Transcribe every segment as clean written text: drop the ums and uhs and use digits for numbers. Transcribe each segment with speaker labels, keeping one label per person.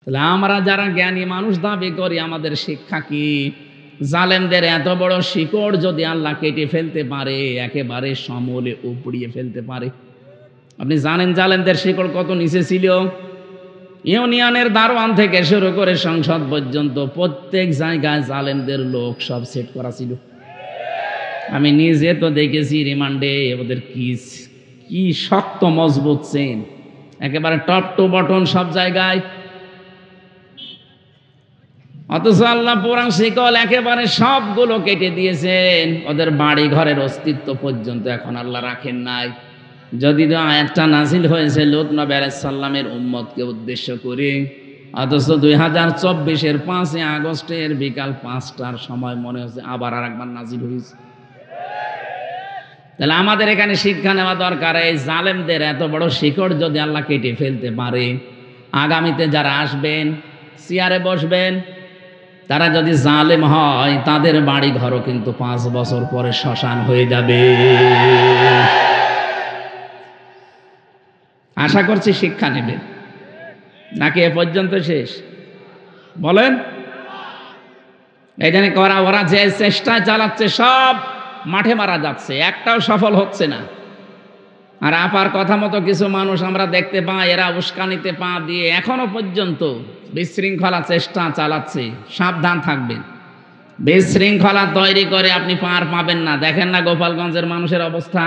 Speaker 1: তাহলে আমরা যারা জ্ঞানী মানুষ দাবি করি, আমাদের শিক্ষা কি? জালেমদের এত বড় শিকড় যদি আল্লাহ কেটে ফেলতে পারে, একেবারে সমূলে উপড়িয়ে ফেলতে পারে। আপনি জানেন জালেমদের শিকড় কত নিচে ছিল? ইউনিয়নের দারোয়ান থেকে শুরু করে সংসদ পর্যন্ত প্রত্যেক জায়গায় জালেমদের লোক সব সেট করা ছিল। আমি নিজে তো দেখেছি রিমান্ডে ওদের কি শক্ত মজবুত চেন, একেবারে টপ টু বটন সব জায়গায়। অথচ আল্লাহ পুরান শিকল একেবারে সবগুলো কেটে দিয়েছেন, ওদের বাড়ি ঘরের অস্তিত্ব পর্যন্ত এখন আল্লাহ রাখেন নাই। যদি আয়াতটা নাজিল হয়েছে লূত নবী আলাইহিস সালামের উম্মতকে উদ্দেশ্য করে, অথচ 2024-এর 5 আগস্টের বিকাল 5টার সময় মনে হচ্ছে আবার আরেকবার নাজিল হয়েছে। তাহলে আমাদের এখানে শিক্ষা নেওয়া দরকার, এই জালেমদের এত বড় শিকড় যদি আল্লাহ কেটে ফেলতে পারে, আগামীতে যারা আসবেন চেয়ারে বসবেন, তারা যদি জালেম হয়, তাদের বাড়ি ঘরও কিন্তু 5 বছর পরে শ্মশান হয়ে যাবে। আশা করছি শিক্ষা নেবেন, নাকি এ পর্যন্ত শেষ? বলেন। এই জন্য ওরা যে চেষ্টা চালাচ্ছে সব মাঠে মারা যাচ্ছে, একটাও সফল হচ্ছে না। আর আপার কথা মতো কিছু মানুষ আমরা দেখতে পাই, এরা উস্কানিতে পা দিয়ে এখনো পর্যন্ত বিশৃঙ্খলা চেষ্টা চালাচ্ছে। সাবধান থাকবেন, বিশৃঙ্খলা তৈরি করে আপনি পার পাবেন না। দেখেন না গোপালগঞ্জের মানুষের অবস্থা,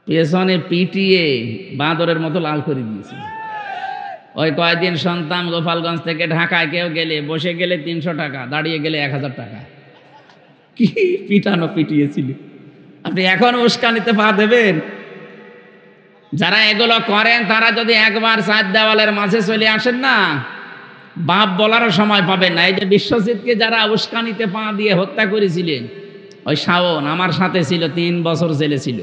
Speaker 1: পেছনে পিটিয়ে বাঁদরের মতো লাল করে দিয়েছে। ওই কয়েকদিন সন্তান গোপালগঞ্জ থেকে ঢাকায় কেউ গেলে, বসে গেলে 300 টাকা, দাঁড়িয়ে গেলে 1000 টাকা। কি পিটানো পিটিয়েছিল! আপনি এখন উস্কানিতে পা দেবেন? যারা এগুলো করেন তারা যদি একবার 4 দেওয়ালের মাঝে চলে আসেন না, বাপ বলারও সময় পাবেন না। এই যে বিশ্বজিৎকে যারা উস্কানিতে পা দিয়ে হত্যা করেছিলেন, ওই শাওন আমার সাথে ছিল, 3 বছর জেলে ছিল।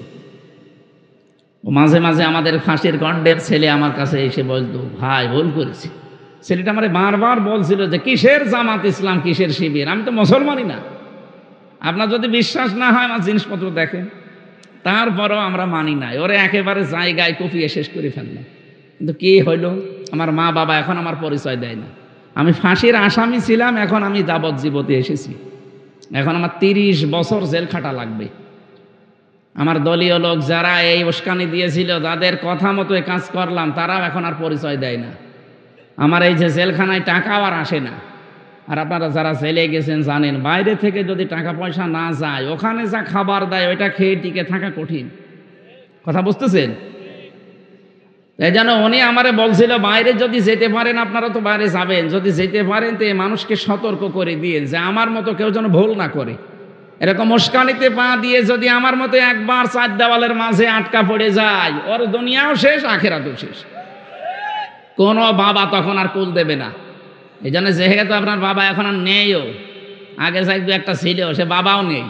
Speaker 1: ও মাঝে মাঝে আমাদের ফাঁসির গন্ডের ছেলে আমার কাছে এসে বলতো, ভাই ভুল করেছি। ছেলেটা আমারে বারবার বলছিল যে কিসের জামাত ইসলাম, কিসের শিবির, আমি তো মুসলমানই না। আপনার যদি বিশ্বাস না হয় আমার জিনিসপত্র দেখেন। তারপরও আমরা মানি নাই, ওরে একেবারে জায়গায় কুপিয়ে শেষ করে ফেললাম। কিন্তু কি হইল, আমার মা বাবা এখন আমার পরিচয় দেয় না। আমি ফাঁসির আসামি ছিলাম, এখন আমি যাবজ্জীবতে এসেছি। এখন আমার 30 বছর জেল খাটা লাগবে। আমার দলীয় লোক যারা এই উস্কানি দিয়েছিল, যাদের কথা মতো কাজ করলাম, তারাও এখন আর পরিচয় দেয় না। আমার এই যে জেলখানায় টাকাও আর আসে না। আর আপনারা যারা জেলে গেছেন জানেন, বাইরে থেকে যদি টাকা পয়সা না যায়, ওখানে যা খাবার দেয় ওইটা খেয়ে টিকে থাকা কঠিন। কথা বুঝতেছেন? এই জন্য উনি আমারে বলছিল, বাইরে যদি যেতে পারেন, আপনারা তো বাইরে যাবেন, যদি যেতে পারেন তো মানুষকে সতর্ক করে দিয়ে যে আমার মতো কেউ যেন ভুল না করে। এরকম উস্কানিতে পা দিয়ে যদি আমার মতো একবার 4 দেওয়ালের মাঝে আটকা পড়ে যায়, ওর দুনিয়াও শেষ, আখেরাতও শেষ। কোনো বাবা তখন আর কুল দেবে না। এই জন্য যেহেতু আপনার বাবা এখন আর নেইও, আগে যাই একটা ছিল, সে বাবাও নেই,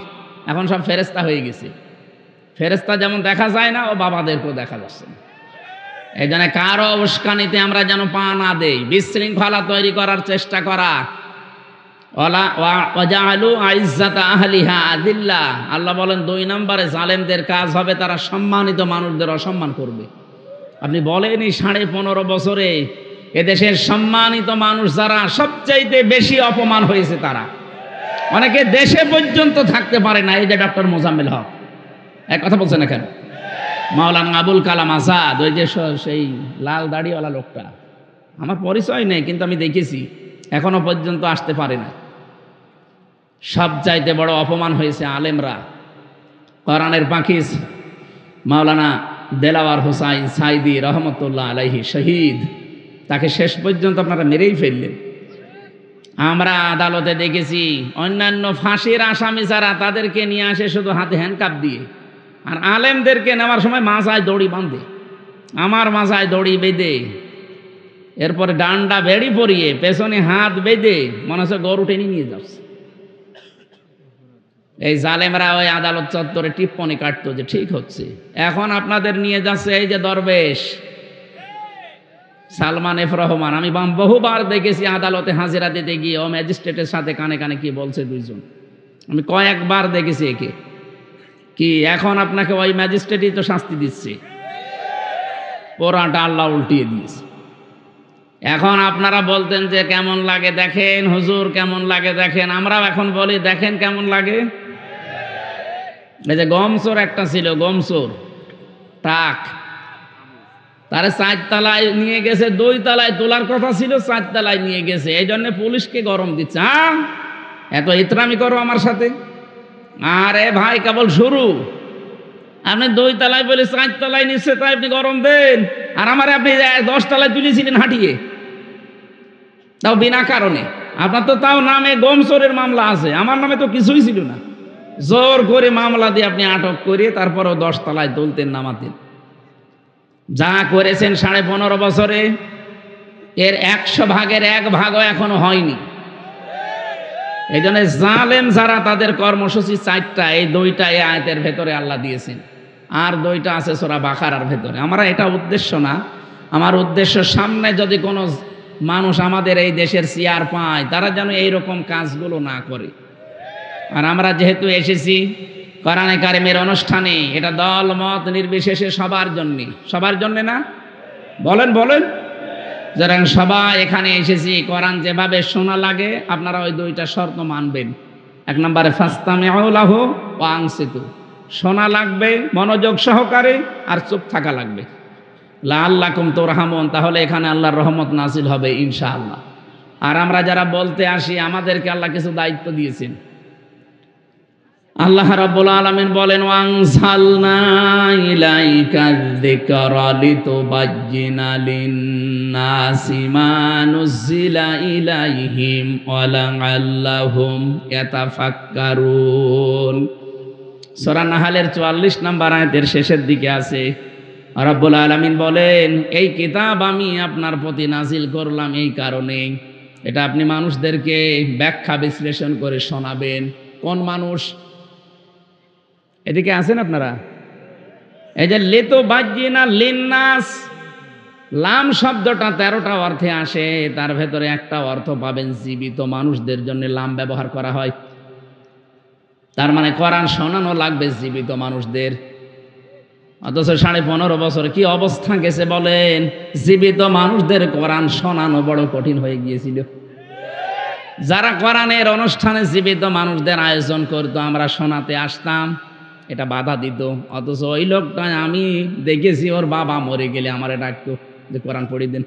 Speaker 1: এখন সব ফেরেস্তা হয়ে গেছে। ফেরেস্তা যেমন দেখা যায় না, ও বাবাদেরকেও দেখা যাচ্ছে না। এই জন্য কারো উস্কানিতে আমরা যেন পা না দেই। বিশৃঙ্খলা তৈরি করার চেষ্টা করা, আল্লাহ বলেন 2 নম্বরে জালেমদের কাজ হবে, তারা সম্মানিত মানুষদের অসম্মান করবে। আপনি বলেনই 15.5 বছরে এদেশের সম্মানিত মানুষ যারা সবচাইতে বেশি অপমান হয়েছে, তারা অনেকে দেশে পর্যন্ত থাকতে পারে না। এই যে ডক্টর মোজাম্মেল হক, এক কথা বলছে না কেন? মাওলানা আবুল কালাম আজাদ, ওই যে সেই লাল দাড়িওয়ালা লোকটা, আমার পরিচয় নেই কিন্তু আমি দেখেছি, এখনো পর্যন্ত আসতে পারে না। সবচাইতে বড় অপমান হয়েছে আলেমরা। কোরআনের পাখি মাওলানা দেলাওয়ার হোসাইন সাইদি রহমতুল্লাহ আলাইহি শহীদ, তাকে শেষ পর্যন্ত আপনারা মেরেই ফেললেন। আমরা আদালতে দেখেছি অন্যান্য ফাঁসির আসামি যারা, তাদেরকে নিয়ে আসে শুধু হাতে হ্যান্ডকাপ দিয়ে, আর আলেমদেরকে নেওয়ার সময় মাজায় দড়ি বাঁধে। আমার মাজায় দড়ি বেঁধে, এরপরে ডান্ডা বেড়ি পরিয়ে পেছনে হাত বেঁধে মনে হচ্ছে গরু টেনে নিয়ে যাচ্ছে। এই জালেমরা ওই আদালত চত্বরে টিপ্পনি কাটতো যে ঠিক হচ্ছে। এখন আপনাদের নিয়ে যাচ্ছে এই যে দরবেশ সালমান এফ রহমান। আমি বহুবার দেখেছি আদালতে হাজিরা দিতে গিয়ে ও ম্যাজিস্ট্রেটের সাথে কানে কানে কি বলছে দুইজন, আমি কয়েকবার দেখেছি একে। কি এখন আপনাকে ওই ম্যাজিস্ট্রেটই তো শাস্তি দিচ্ছে, পোড়াটা আল্লাহ উল্টিয়ে দিয়েছে। এখন আপনারা বলতেন যে কেমন লাগে দেখেন হুজুর, কেমন লাগে দেখেন। আমরাও এখন বলি দেখেন কেমন লাগে। এই যে গমচোর একটা ছিল, গমচোর টাক, তারে 4 তলায় নিয়ে গেছে, 2 তলায় তোলার কথা ছিল, 4 তলায় নিয়ে গেছে। এই জন্য পুলিশকে গরম দিচ্ছে, হ্যাঁ এত ইতরামি করো আমার সাথে। আরে ভাই কেবল শুরু, আপনি 2 তলায় বলে 4 তলায় নিচ্ছে, তাই আপনি গরম দেন। আর আমারে আপনি 10 তলায় তুলেছিলেন হাঁটিয়ে, তাও বিনা কারণে। আপনার তো তাও নামে গমচোরের মামলা আছে, আমার নামে তো কিছুই ছিল না। জোর করে মামলা দিয়ে আপনি আটক করে তারপরও 10 তলায় তুলতেন, নামাতেন। যা করেছেন 15.5 বছরে, এর 100 ভাগের 1 ভাগও এখনো হয়নি। এই জন্য জালেম যারা, তাদের কর্মসূচি 4টা, এই 2টা এই আয়াতের ভেতরে আল্লাহ দিয়েছেন, আর 2টা আছে সূরা বাকারার ভেতরে। আমরা এটা উদ্দেশ্য না, আমার উদ্দেশ্য সামনে যদি কোনো মানুষ আমাদের এই দেশের চেয়ার পায়, তারা যেন এইরকম কাজগুলো না করে। আর আমরা যেহেতু এসেছি কোরআনে কারিমের অনুষ্ঠানে, এটা দল মত নির্বিশেষে সবার জন্যে। সবার জন্যে না? বলেন বলেন। যারা সবাই এখানে এসেছি, কোরআন যেভাবে শোনা লাগে আপনারা ওই 2টা শর্ত মানবেন। 1 নম্বরে ফাস্তামিউ লাহু ওয়া আনসিতু, শোনা লাগবে মনোযোগ সহকারে, আর চুপ থাকা লাগবে। লাআল্লাকুম তুরহামুন, তাহলে এখানে আল্লাহর রহমত নাজিল হবে ইনশাআল্লাহ। আর আমরা যারা বলতে আসি, আমাদেরকে আল্লাহ কিছু দায়িত্ব দিয়েছেন। আল্লাহ রাব্বুল আলামিন বলেন, ওয়ানজালনা ইলাইকায যিকরা লিতুবাজ্জিনা লিন-নাসি মা নুযিলা ইলাইহিম ওয়া লাআল্লাহুম ইয়াতাফাক্কারুন। সূরা নাহলের 44 নম্বর আয়াতের শেষের দিকে আছে, রাব্বুল আলামিন বলেন, এই কিতাব আমি আপনার প্রতি নাজিল করলাম এই কারণে, এটা আপনি মানুষদেরকে ব্যাখ্যা বিশ্লেষণ করে শোনাবেন। কোন মানুষ? এদিকে আছেন আপনারা? এই যে লিতুবাজ্জিনা লিন-নাস, লাম শব্দটা 13টা অর্থে আসে, তার ভেতরে একটা অর্থ পাবেন জীবিত মানুষদের জন্য লাম ব্যবহার করা হয়। তার মানে কোরআন শোনানো লাগবে জীবিত মানুষদের। অথচ 15.5 বছর কি অবস্থা গেছে বলেন, জীবিত মানুষদের কোরআন শোনানো বড় কঠিন হয়ে গিয়েছিল। যারা কোরআনের অনুষ্ঠানে জীবিত মানুষদের আয়োজন করতো, আমরা শোনাতে আসতাম, এটা বাধা দিত। অথচ ওই লোকটা আমি দেখেছি, ওর বাবা মরে গেলে আমারে ডাকতো যে কোরআন পড়ে দেন।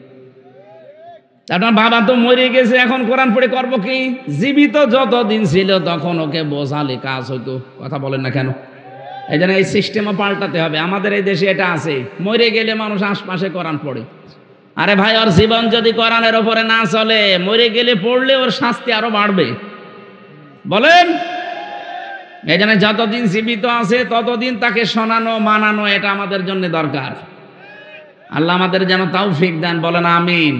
Speaker 1: আপনার বাবা তো মরে গেছে, এখন কোরআন পড়ে করবো কি? জীবিত যতদিন ছিল তখন ওকে বোঝালে কাজ হতো। কথা বলেন না কেন? এই জন্য এই সিস্টেমও পাল্টাতে হবে। আমাদের এই দেশে এটা আছে, মরে গেলে মানুষ আশপাশে কোরআন পড়ে। আরে ভাই, ওর জীবন যদি কোরআনের ওপরে না চলে, মরে গেলে পড়লে ওর শাস্তি আরো বাড়বে। বলেন। এই জন্য যতদিন জীবিত আছে ততদিন তাকে শোনানো মানানো, এটা আমাদের জন্য দরকার। আল্লাহ আমাদের যেন তৌফিক দেন, বলেন আমিন।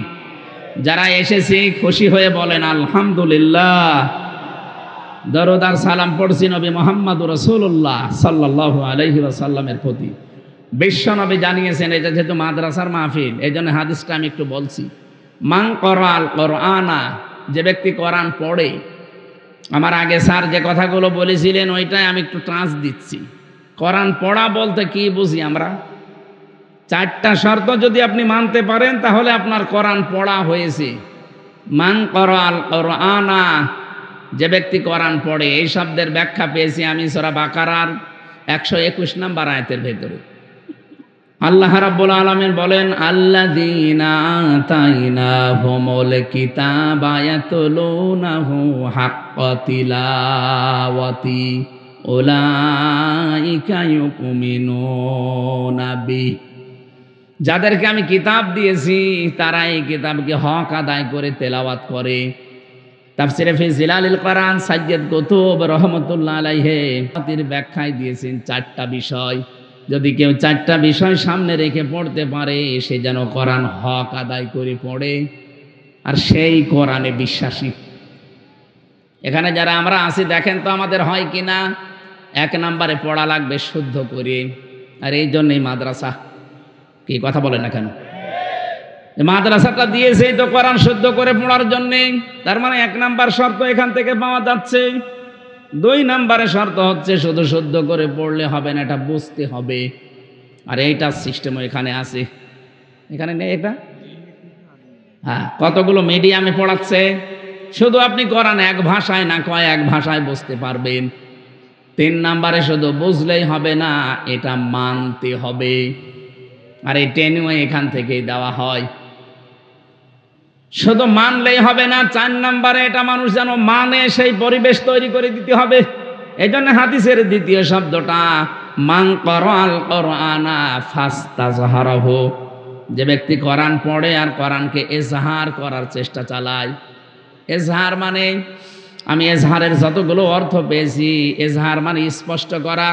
Speaker 1: যারা এসেছি খুশি হয়ে বলেন আলহামদুলিল্লাহ। দরুদ আর সালাম পড়ছি নবী মুহাম্মদুর রাসূলুল্লাহ সাল্লাল্লাহু আলাইহি ওয়াসাল্লামের প্রতি। বিশ্ব নবী জানিয়েছেন, এটা যেহেতু মাদ্রাসার মাহফিল, এই জন্য হাদিসটা আমি একটু বলছি। মান করাল কোরআনা, যে ব্যক্তি কোরআন পড়ে। আমার আগে স্যার যে কথাগুলো বলেছিলেন ওইটাই আমি একটু ট্রান্স দিচ্ছি। কোরআন পড়া বলতে কি বুঝি আমরা? 4টা শর্ত যদি আপনি মানতে পারেন, তাহলে আপনার কোরআন পড়া হয়েছে। মান করাল কোরআনা, যে ব্যক্তি কোরআন পড়ে। এই শব্দের ব্যাখ্যা পেয়েছি আমি সূরা বাকারার 121 নম্বর আয়াতের ভেতরে। আল্লাহ রাব্বুল আলামিন বলেন, আল্লাযীনা আতাইনাহুমুল কিতাবা ইয়াতলুনাহু হাক্কা তিলাওয়াতি উলাইকা ইউমিনুনা বিহি। যাদেরকে আমি কিতাব দিয়েছি তারা এই কিতাবকে হক আদায় করে তেলাওয়াত করে। তাফসিরে ফি জিলালিল কোরআন সাইয়্যিদ কুতুব রাহমাতুল্লাহ আলাইহি এর ব্যাখ্যায় দিয়েছেন 4টা বিষয়। যদি কেউ 4টা বিষয় সামনে রেখে পড়তে পারে, সে যেন কোরআন হক আদায় করে পড়ে, আর সেই কোরআনে বিশ্বাসী। এখানে যারা আমরা আছি দেখেন তো আমাদের হয় কিনা। 1 নম্বরে পড়া লাগবে শুদ্ধ করে, আর এই জন্যই মাদ্রাসা। কি কথা বলেন না কেন? মাদ্রাসাটা দিয়েছেই তো কোরআন শুদ্ধ করে পড়ার জন্যে। তার মানে 1 নম্বর শর্ত এখান থেকে পাওয়া যাচ্ছে। 2 নম্বরে শর্ত হচ্ছে শুধু শুদ্ধ করে পড়লে হবে না, এটা বুঝতে হবে। আর এইটা সিস্টেমও এখানে আছে। এখানে নেই এটা? হ্যাঁ, কতগুলো মিডিয়ামে পড়াচ্ছে। শুধু আপনি কোরআন এক ভাষায় না কয়েক ভাষায় বুঝতে পারবেন। 3 নাম্বারে শুধু বুঝলেই হবে না, এটা মানতে হবে। আর এই ট্রেনিংও এখান থেকেই দেওয়া হয়। শুধু মানলেই হবে না, 4 নাম্বারে এটা মানুষ যেন মানে, সেই পরিবেশ তৈরি করে দিতে হবে। এই জন্য হাদিসের দ্বিতীয় শব্দটা মান ক্বারাআল কোরআনা ফাস্তাযহারাহু, যে ব্যক্তি কোরআন পড়ে আর কোরআনকে এজহার করার চেষ্টা চালায়। এজহার মানে, আমি এজহারের যতগুলো অর্থ পেয়েছি, এজহার মানে স্পষ্ট করা,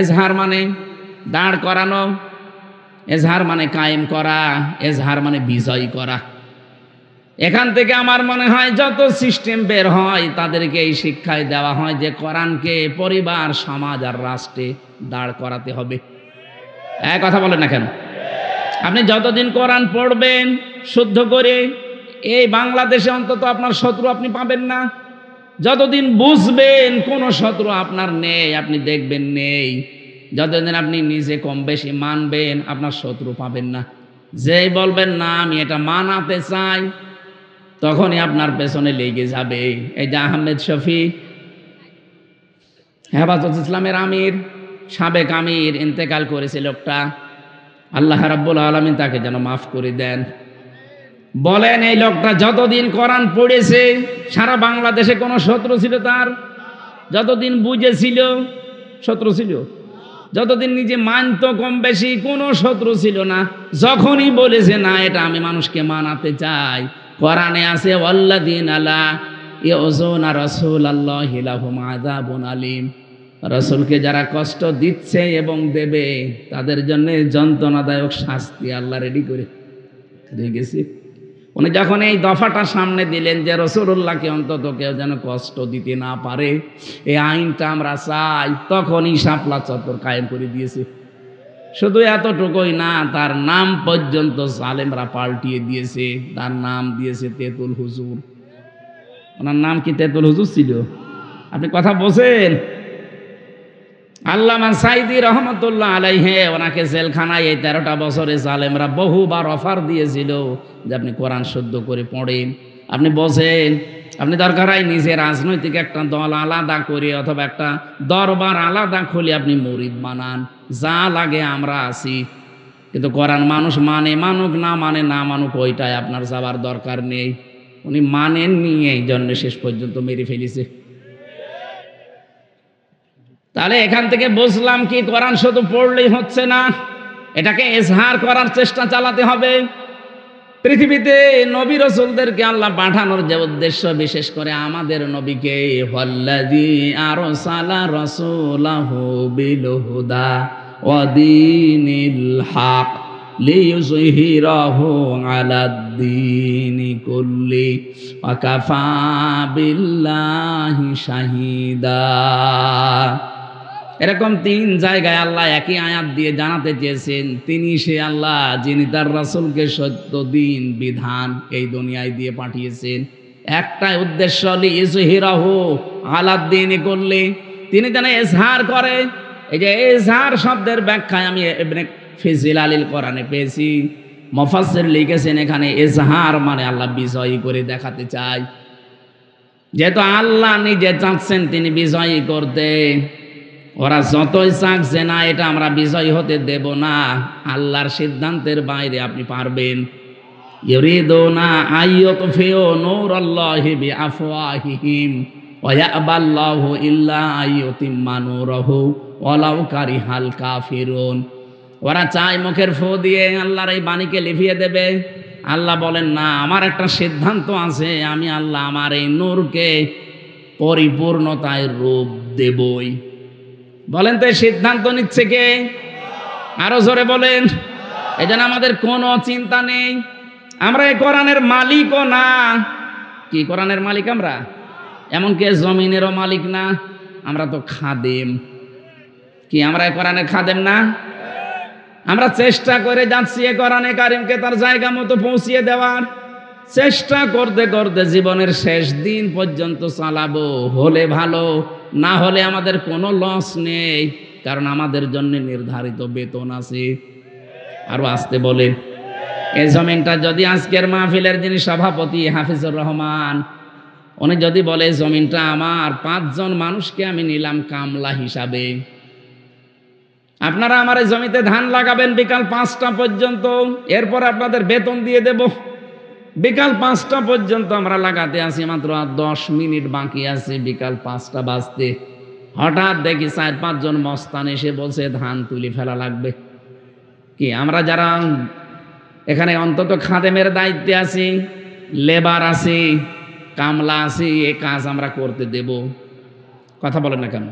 Speaker 1: এজহার মানে দাঁড় করানো, এজহার মানে কায়েম করা, এজহার মানে বিজয় করা। এখান থেকে আমার মনে হয় যত সিস্টেম বের হয় তাদেরকে এই শিক্ষায় দেওয়া হয় যে কোরআনকে পরিবার, সমাজ আর রাষ্ট্রে দাঁড় করাতে হবে। কথা বলেন না কেন? আপনি যতদিন কোরআন পড়বেন শুদ্ধ করে, এই বাংলাদেশে অন্তত আপনার শত্রু আপনি পাবেন না। যতদিন বুঝবেন কোনো শত্রু আপনার নেই, আপনি দেখবেন নেই, যতদিন আপনি নিজে কম বেশি মানবেন আপনার শত্রু পাবেন না। যেই বলবেন না আমি এটা মানাতে চাই, তখনই আপনার পেছনে লেগে যাবে। এই যে আহমেদ শফি, হেফাজত ইসলামের আমির, সাবেক আমির, ইন্তেকাল করেছে লোকটা, আল্লাহ রাব্বুল আলামিন তাকে যেন মাফ করে দেন। বলেন এই লোকটা যতদিন কোরআন পড়েছে সারা বাংলাদেশে কোনো শত্রু ছিল তার? যতদিন বুঝেছিল শত্রু ছিল, যতদিন নিজে মানত কম বেশি কোনো শত্রু ছিল না। যখনই বলেছে না এটা আমি মানুষকে মানাতে চাই, কোরআনে আছে ওয়াল্লাযীনা লা ইউযুনা রাসূলাল্লাহি লাহুম আযাবুন আলীম, রাসূলকে যারা কষ্ট দিচ্ছে এবং দেবে তাদের জন্য যন্ত্রণাদায়ক শাস্তি আল্লাহ রেডি করে রেখেছে। উনি যখন এই দফাটা সামনে দিলেন যে রাসূলুল্লাহকে অন্তত কেউ যেন কষ্ট দিতে না পারে, এই আইনটা আমরা চাই, তখনই শাপলা চত্বর কায়েম করে দিয়েছে। শুধু এতটুকুই না, তার নাম পর্যন্ত জালেমরা পাল্টিয়ে দিয়েছে। তার নাম দিয়েছে তেতুল হুজুর। ওনার নাম কি তেতুল হুজুর ছিল? আপনি কথা বলছেন? আল্লামা সাইদি রহমতুল্লাহ আলাইহি ওনাকে জেলখানায় এই 13টা বছরে জালেমরা বহুবার অফার দিয়েছিল যে আপনি কোরআন শুদ্ধ করে পড়েন। আপনি বোঝেন, আপনি দরকার হয় নিজে রাজনৈতিক একটা দল আলাদা করে অথবা একটা দরবার আলাদা খুলে আপনি মুরিদ বানান, যা লাগে আমরা আছি। কিন্তু কোরআন মানুষ মানে মানুক, না মানে না মানুক, ওইটাই আপনার যাবার দরকার নেই। উনি মানেননি, এই জন্য শেষ পর্যন্ত মেরে ফেলেছে। তাহলে এখান থেকে বুঝলাম কি, কোরআন শুধু পড়লেই হচ্ছে না, এটাকে এজহার করার চেষ্টা চালাতে হবে। পৃথিবীতে নবী রাসূলদেরকে আল্লাহ পাঠানোর যে উদ্দেশ্য, বিশেষ করে আমাদের নবীকে, ওয়াল্লাযী আরসালা রাসূলাহু বিল হুদা ওয়া দীনিল হক লিইয়ুযহিরাহু আলাদ-দীনি কুল্লি ওয়া কাফা বিল্লাহি শাহীদা। এরকম 3 জায়গায় আল্লাহ একই আয়াত দিয়ে জানাতে চেয়েছেন তিনি সে আল্লাহ যিনি তার রাসূলকে সত্য দিন বিধান এই দুনিয়ায় দিয়ে পাঠিয়েছেন। একটাই উদ্দেশ্য, লিইয়ুযহিরাহু আলাদ-দীনি কুল্লি, তিনি যেন এজহার করে। এই যে এজহার শব্দের ব্যাখ্যায় আমি ইবনে ফি জিলালিল কোরআনে পেয়েছি, মুফাসসির লিখেছেন এখানে এজহার মানে আল্লাহ বিজয়ী করে দেখাতে চায়। যেহেতু আল্লাহ নিজে চাচ্ছেন তিনি বিজয়ী করতে, ওরা যতই চাচ্ছে না এটা আমরা বিজয়ী হতে দেব না, আল্লাহর সিদ্ধান্তের বাইরে আপনি পারবেন। ইউরিদুনা আইয়ুতফিউ নূরাল্লাহি বিআফওয়াহিহিম ওয়া ইয়াবাল্লাহু ইল্লা আইয়ুতিম্মা নূরাহু ওয়ালাউ কারিহাল কাফিরুন। ওরা চায় মুখের ফু দিয়ে আল্লাহর এই বাণীকে লিভিয়ে দেবে। আল্লাহ বলেন না, আমার একটা সিদ্ধান্ত আছে, আমি আল্লাহ আমার এই নূরকে পরিপূর্ণতায় রূপ দেবই। বলেন তো এই সিদ্ধান্ত নিচ্ছে কে? আরো জোরে বলেন। এই জন্য আমাদের কোনো চিন্তা নেই, আমরা এই কোরআনের মালিকও না। কি কোরআনের মালিক আমরা? এমনকি জমিনেরও মালিক না, আমরা তো খাদেম। কি আমরা এই কোরআনের খাদেম না? আমরা চেষ্টা করে যাচ্ছি এই কোরআনে কারিমকে তার জায়গা মতো পৌঁছিয়ে দেওয়ার চেষ্টা করতে করতে জীবনের শেষ দিন পর্যন্ত চালাবো। হলে ভালো, না হলে আমাদের কোনো লস নেই, কারণ আমাদের জন্য নির্ধারিত বেতন আছে। আরো আসতে বলেন। এই জমিনটা যদি আজকের মাহফিলের যিনি সভাপতি হাফিজুর রহমান, উনি যদি বলে জমিনটা আমার, 5 জন মানুষকে আমি নিলাম কামলা হিসাবে, আপনারা আমার এই জমিতে ধান লাগাবেন বিকাল 5টা পর্যন্ত, এরপর আপনাদের বেতন দিয়ে দেব। বিকাল 5টা পর্যন্ত আমরা লাগাতে আছি, মাত্র আর 10 মিনিট বাকি আছে বিকাল 5টা বাজতে। হঠাৎ দেখি 4-5 জন মস্তান এসে বলছে ধান তুলে ফেলা লাগবে। কি আমরা যারা এখানে অন্তত খাদেমের দায়িত্বে আছি, লেবার আছি, কামলা আছি, এই কাজ আমরা করতে দেব? কথা বলেন না কেন?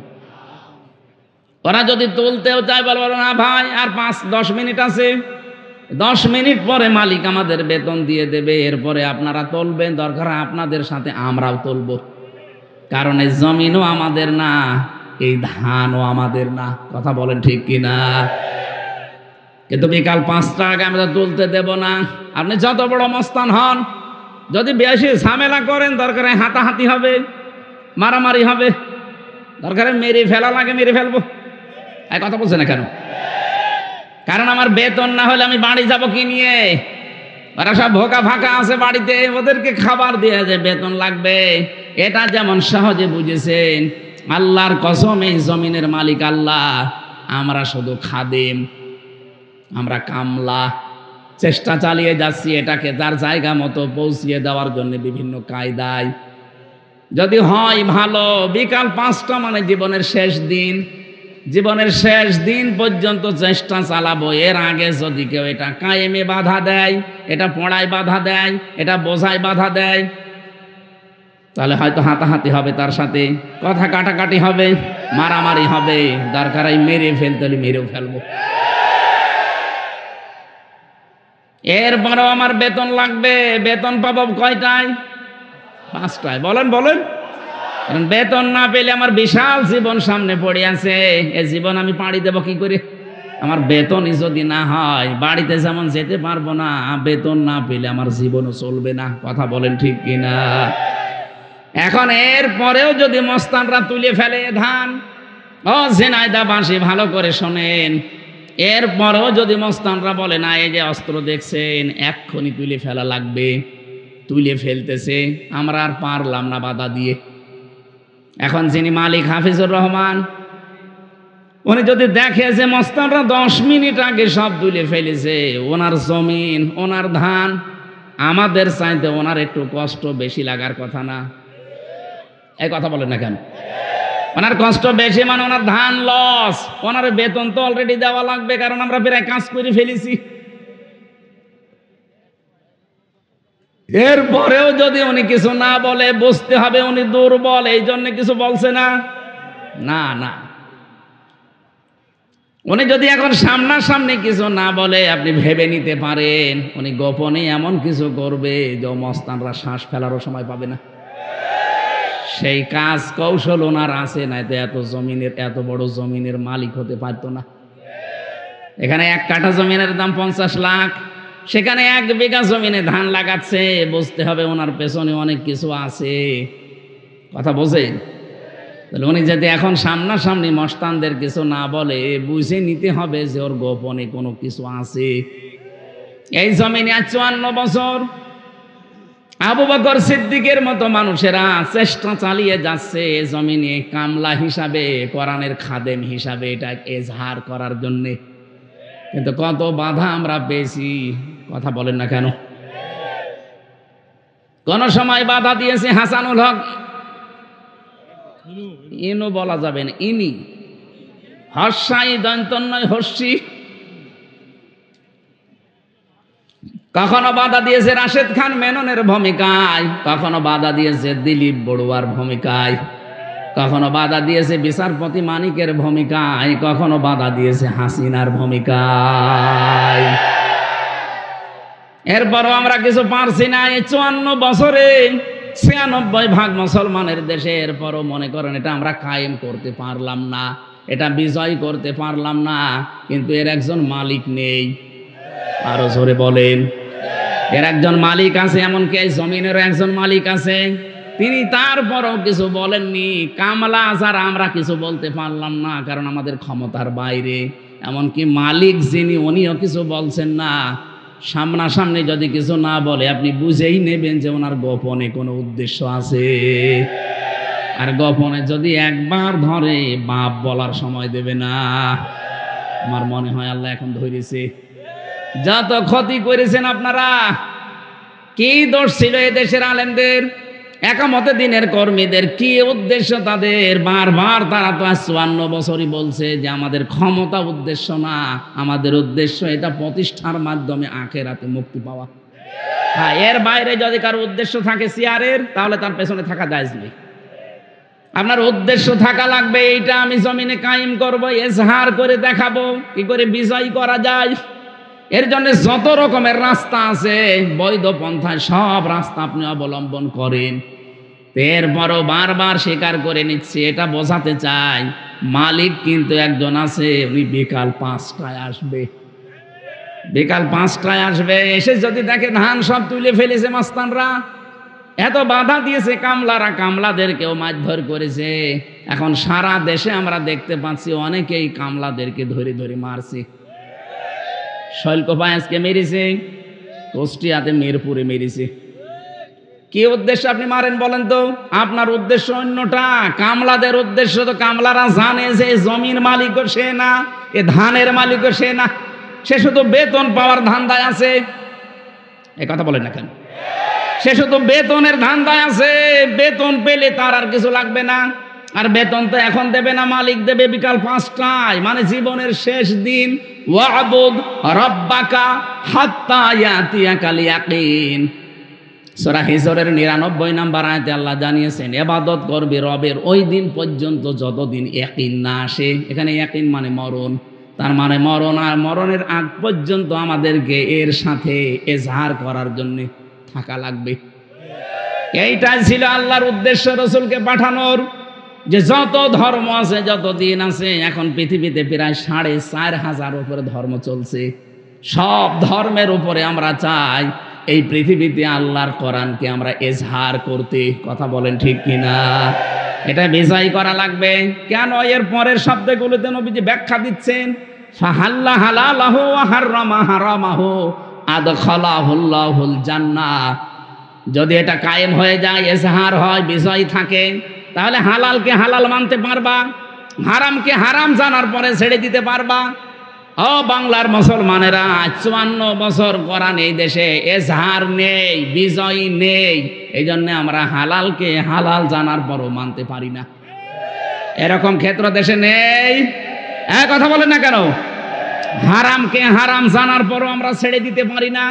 Speaker 1: ওরা যদি তুলতেও চায় বলবো না ভাই আর 5-10 মিনিট আছে, 10 মিনিট পরে মালিক আমাদের বেতন দিয়ে দেবে, এরপরে আপনারা তুলবেন, দরকার আপনাদের সাথে আমরাও তুলব। কারণ এই জমিনও আমাদের না, এই ধানও আমাদের না। কথা বলেন ঠিক কিনা? কিন্তু বিকাল 5টা আগে আমরা তুলতে দেব না। আপনি যত বড় মস্তান হন, যদি বেশি ঝামেলা করেন, দরকারে হাতাহাতি হবে, মারামারি হবে, দরকারে মেরে ফেলা লাগে মেরে ফেলবো। এই কথা বলছে না কেন? কারণ আমার বেতন না হলে আমি বাড়ি যাব কি নিয়ে? ওরা সব ভোকা ফাঁকা আছে বাড়িতে, ওদেরকে খাবার দিয়ে যে বেতন লাগবে, এটা যেমন সহজে বুঝেছেন, আল্লাহর কসম এই জমিনের মালিক আল্লাহ, আমরা শুধু খাদেম, আমরা কামলা। চেষ্টা চালিয়ে যাচ্ছি এটাকে তার জায়গা মতো পৌঁছিয়ে দেওয়ার জন্য বিভিন্ন কায়দায়। যদি হয় ভালো, বিকাল 5টা মানে জীবনের শেষ দিন, জীবনের শেষ দিন পর্যন্ত চেষ্টা চালাবো। এর আগে যদি কেউ এটা কায়েমে বাধা দেয়, এটা পড়ায় বাধা দেয়, এটা বোঝায় বাধা দেয়, তাহলে হয়তো হাতাহাতি হবে, তার সাথে কথা কাটাকাটি হবে, মারামারি হবে, দরকার মেরে ফেলতে হলে মেরেও ফেলবো। এরপরেও আমার বেতন লাগবে। বেতন পাবো কয়টায়? 5টায়। বলেন বলেন। কারণ বেতন না পেলে আমার বিশাল জীবন সামনে পড়ে আছে, এই জীবন আমি পাড়ি দেব কি করে? আমার বেতনই যদি না হয়, বাড়িতে যেমন যেতে পারবো না, বেতন না পেলে আমার জীবনও চলবে না। কথা বলেন ঠিক কিনা? এখন এর পরেও যদি মস্তানরা তুলে ফেলে ধান, ও ঝিনাইদা বাঁশি ভালো করে শোনেন, এরপরেও যদি মস্তানরা বলে না এই যে অস্ত্র দেখছেন এক্ষুনি তুলে ফেলা লাগবে, তুলে ফেলতেছে, আমরা আর পারলাম না বাধা দিয়ে। এখন যিনি মালিক হাফিজুর রহমান, উনি যদি দেখে যে মস্তানরা 10 মিনিট আগে সব তুলে ফেলেছে, ওনার জমিন, ওনার ধান, আমাদের চাইতে ওনার একটু কষ্ট বেশি লাগার কথা না? এই কথা বলেন না কেন? ওনার কষ্ট বেশি মানে ওনার ধান লস, ওনার বেতন তো অলরেডি দেওয়া লাগবে, কারণ আমরা প্রায় কাজ করে ফেলেছি। এরপরেও যদি উনি কিছু না বলে, বুঝতে হবে উনি দুর্বল, এই জন্য কিছু বলছে না। না না, উনি যদি এখন সামনাসামনি কিছু না বলে, আপনি ভেবে নিতে পারেন উনি গোপনে এমন কিছু করবে যে মস্তানরা শ্বাস ফেলারও সময় পাবে না। সেই কাজ কৌশল ওনার আছে, না তো এত জমিনের, এত বড় জমিনের মালিক হতে পারতো না। এখানে 1 কাঠা জমিনের দাম 50 লাখ, সেখানে 1 বিঘা জমিনে ধান লাগাচ্ছে, বুঝতে হবে ওনার পেছনে অনেক কিছু আছে। কথা বোঝেন? তাহলে উনি যদি এখন সামনাসামনি মস্তানদের কিছু না বলে, বুঝে নিতে হবে যে ওর গোপনে কোনো কিছু আছে। এই জমিনে 54 বছর আবু বকর সিদ্দিকের মতো মানুষেরা চেষ্টা চালিয়ে যাচ্ছে জমিনে কামলা হিসাবে, কোরআনের খাদেম হিসাবে এটা এজহার করার জন্যে। কিন্তু কত বাধা আমরা পেয়েছি, কথা বলেন না কেন? কোন সময় বাধা দিয়েছে হাসানুল হক, ইনু বলা যাবে না, ইনি হর্ষাই দন্তন্নয় হর্ষি। কখনো বাধা দিয়েছে রাশেদ খান মেননের ভূমিকায়, কখনো বাধা দিয়েছে দিলীপ বড়ুয়ার ভূমিকায়, কখনো বাধা দিয়েছে বিচারপতি মানিকের ভূমিকায়, কখনো বাধা দিয়েছে হাসিনার ভূমিকায়। এরপরও আমরা কিছু পারছি না। এই 54 বছরে 96% মুসলমানের দেশে, এরপরও মনে করেন এটা আমরা কায়েম করতে পারলাম না, এটা বিজয় করতে পারলাম না, কিন্তু এর একজন মালিক নেই। আরো জোরে বলেন। এর একজন মালিক আছে, এমনকি এই জমিনেরও একজন মালিক আছে, তিনি তারপরও কিছু বলেননি। কামলা যারা আমরা কিছু বলতে পারলাম না, কারণ আমাদের ক্ষমতার বাইরে। এমনকি মালিক যিনি, উনিও কিছু বলছেন না। সামনাসামনি যদি কিছু না বলে আপনি বুঝেই নেবেন যে ওনার গোপনে কোনো উদ্দেশ্য আছে। আর গোপনে যদি একবার ধরে বাপ বলার সময় দেবে না। আমার মনে হয় আল্লাহ এখন ধরেছে। যত ক্ষতি করেছেন আপনারা, কি দোষ ছিল এ দেশের আলেমদের, একামতে দিনের কর্মীদের, কি উদ্দেশ্য তাদের? বারবার তারা তো 54 বছরই বলছে যে আমাদের ক্ষমতা উদ্দেশ্য না, আমাদের উদ্দেশ্য এটা প্রতিষ্ঠার মাধ্যমে আখিরাতে মুক্তি পাওয়া। হ্যাঁ, এর বাইরে যদি কারো উদ্দেশ্য থাকে চেয়ারের, তাহলে তার পেছনে থাকা জায়েজ নেই। আপনার উদ্দেশ্য থাকা লাগবে, এইটা আমি জমিনে কায়েম করব, এজহার করে দেখাবো কি করে বিজয় করা যায়। এর জন্য যত রকমের রাস্তা আছে, বৈধ পন্থায় সব রাস্তা আপনি অবলম্বন করেন। এরপরও বারবার স্বীকার করে নিচ্ছে, এটা বোঝাতে চাই মালিক কিন্তু একজন আছে, উনি বিকাল 5টায় আসবে। বিকাল 5টায় আসবে, এসে যদি দেখে ধান সব তুলে ফেলেছে মাস্তানরা, এত বাধা দিয়েছে কামলারা, কামলাদেরকেও মারধর করেছে। এখন সারা দেশে আমরা দেখতে পাচ্ছি অনেকেই কামলাদেরকে ধরে ধরে মারছে। শৈলকোপায় আজকে মেরেছে, কুষ্টিয়াতে মিরপুরে মেরেছে। কি উদ্দেশ্য আপনি মারেন বলেন তো? আপনার উদ্দেশ্য অন্যটা, কামলাদের উদ্দেশ্য তো কামলারা জানে যে জমির মালিকও সে না, এ ধানের মালিকও সে না, সে শুধু বেতন পাওয়ার ধান্দায় আছে। এ কথা বলেন না কেন? সে শুধু বেতনের ধান্দায় আছে, বেতন পেলে তার আর কিছু লাগবে না। আর বেতন তো এখন দেবে না, মালিক দেবে বিকাল 5টায়, মানে জীবনের শেষ দিন। ওয়াবুদ রাব্বাকা হাত্তা ইয়াতিয়াকাল ইয়াকিন। সূরা হিজরের 99 নম্বর আয়াতে আল্লাহ জানিয়েছেন ইবাদত করবে রবের ওই দিন পর্যন্ত যতদিন ইয়াকিন না আসে। এখানে ইয়াকিন মানে মরণ, তার মানে মরণ, আর মরণের আগ পর্যন্ত আমাদেরকে এর সাথে এজহার করার জন্য থাকা লাগবে। এইটাই ছিল আল্লাহর উদ্দেশ্য রসুলকে পাঠানোর, যে যত ধর্ম আছে, যত দিন আছে, এখন পৃথিবীতে প্রায় 4,500 উপরে ধর্ম চলছে। সব ধর্মের উপরে আমরা চাই এই পৃথিবীতে আল্লাহর কোরআনকে আমরা এজহার করতে। কথা বলেন ঠিক কিনা? এটা বিজয় করা লাগবে। কেন? এর পরের শব্দগুলোতে নবীজি ব্যাখ্যা দিচ্ছেন, ফাহাল্লা হালালাহু ওয়া হাররামা হারামাহু আদখালাহুল্লাহুল জান্নাহ। যদি এটা কায়েম হয়ে যায়, এজহার হয়, বিজয় থাকে, তাহলে হালালকে হালাল মানতে পারবা, হারামকে হারাম জানার পরে ছেড়ে দিতে পারবা। ও বাংলার মুসলমানেরা, 54 বছর কোরআন এই দেশে এজহার নেই, বিজয় নেই। এই জন্য আমরা হালালকে হালাল জানার পরও মানতে পারি না। এরকম ক্ষেত্র দেশে নেই। কথা বলেন না কেন? হারামকে হারাম জানার পরও আমরা ছেড়ে দিতে পারি না।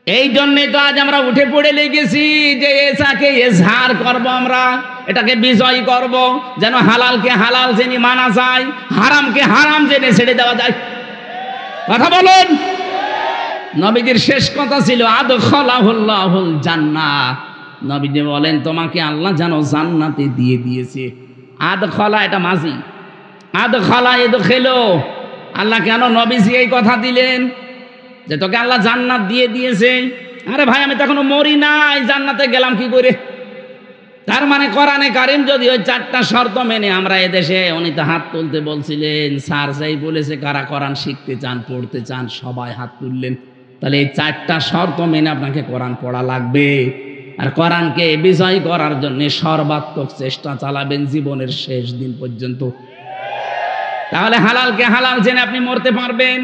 Speaker 1: এই জন্যই তো আজ আমরা উঠে পড়ে লেগেছি যে এটাকে এজহার করব, আমরা এটাকে বিজয় করব, যেন হালালকে হালাল জেনে মানা যায়, হারামকে হারাম জেনে ছেড়ে দেওয়া যায়। কথা বলুন। নবীজির শেষ কথা ছিল আদখালাহুল্লাহুল জান্নাহ। নবীজি বলেন তোমাকে আল্লাহ যেন জান্নাতে দিয়ে দিয়েছে। আদখালা এটা মাঝি, আদখালা ইদখিলু। আল্লাহ কেন নবীজি এই কথা দিলেন যে তোকে আল্লাহ জান্নাত দিয়ে দিয়েছে? আরে ভাই, আমি তো এখনো মরি নাই, জান্নাতে গেলাম কি করে? তার মানে কোরআনে কারিম যদি ওই 4টা শর্ত মেনে, আমরা এদেশে, উনি তো হাত তুলতে বলছিলেন, স্যার যাই বলেছে কারা কোরআন শিখতে চান, পড়তে চান, সবাই হাত তুললেন। তাহলে এই 4টা শর্ত মেনে আপনাকে কোরআন পড়া লাগবে। আর কোরআনকে বিজয় করার জন্য সর্বাত্মক চেষ্টা চালাবেন জীবনের শেষ দিন পর্যন্ত। তাহলে হালালকে হালাল জেনে আপনি মরতে পারবেন,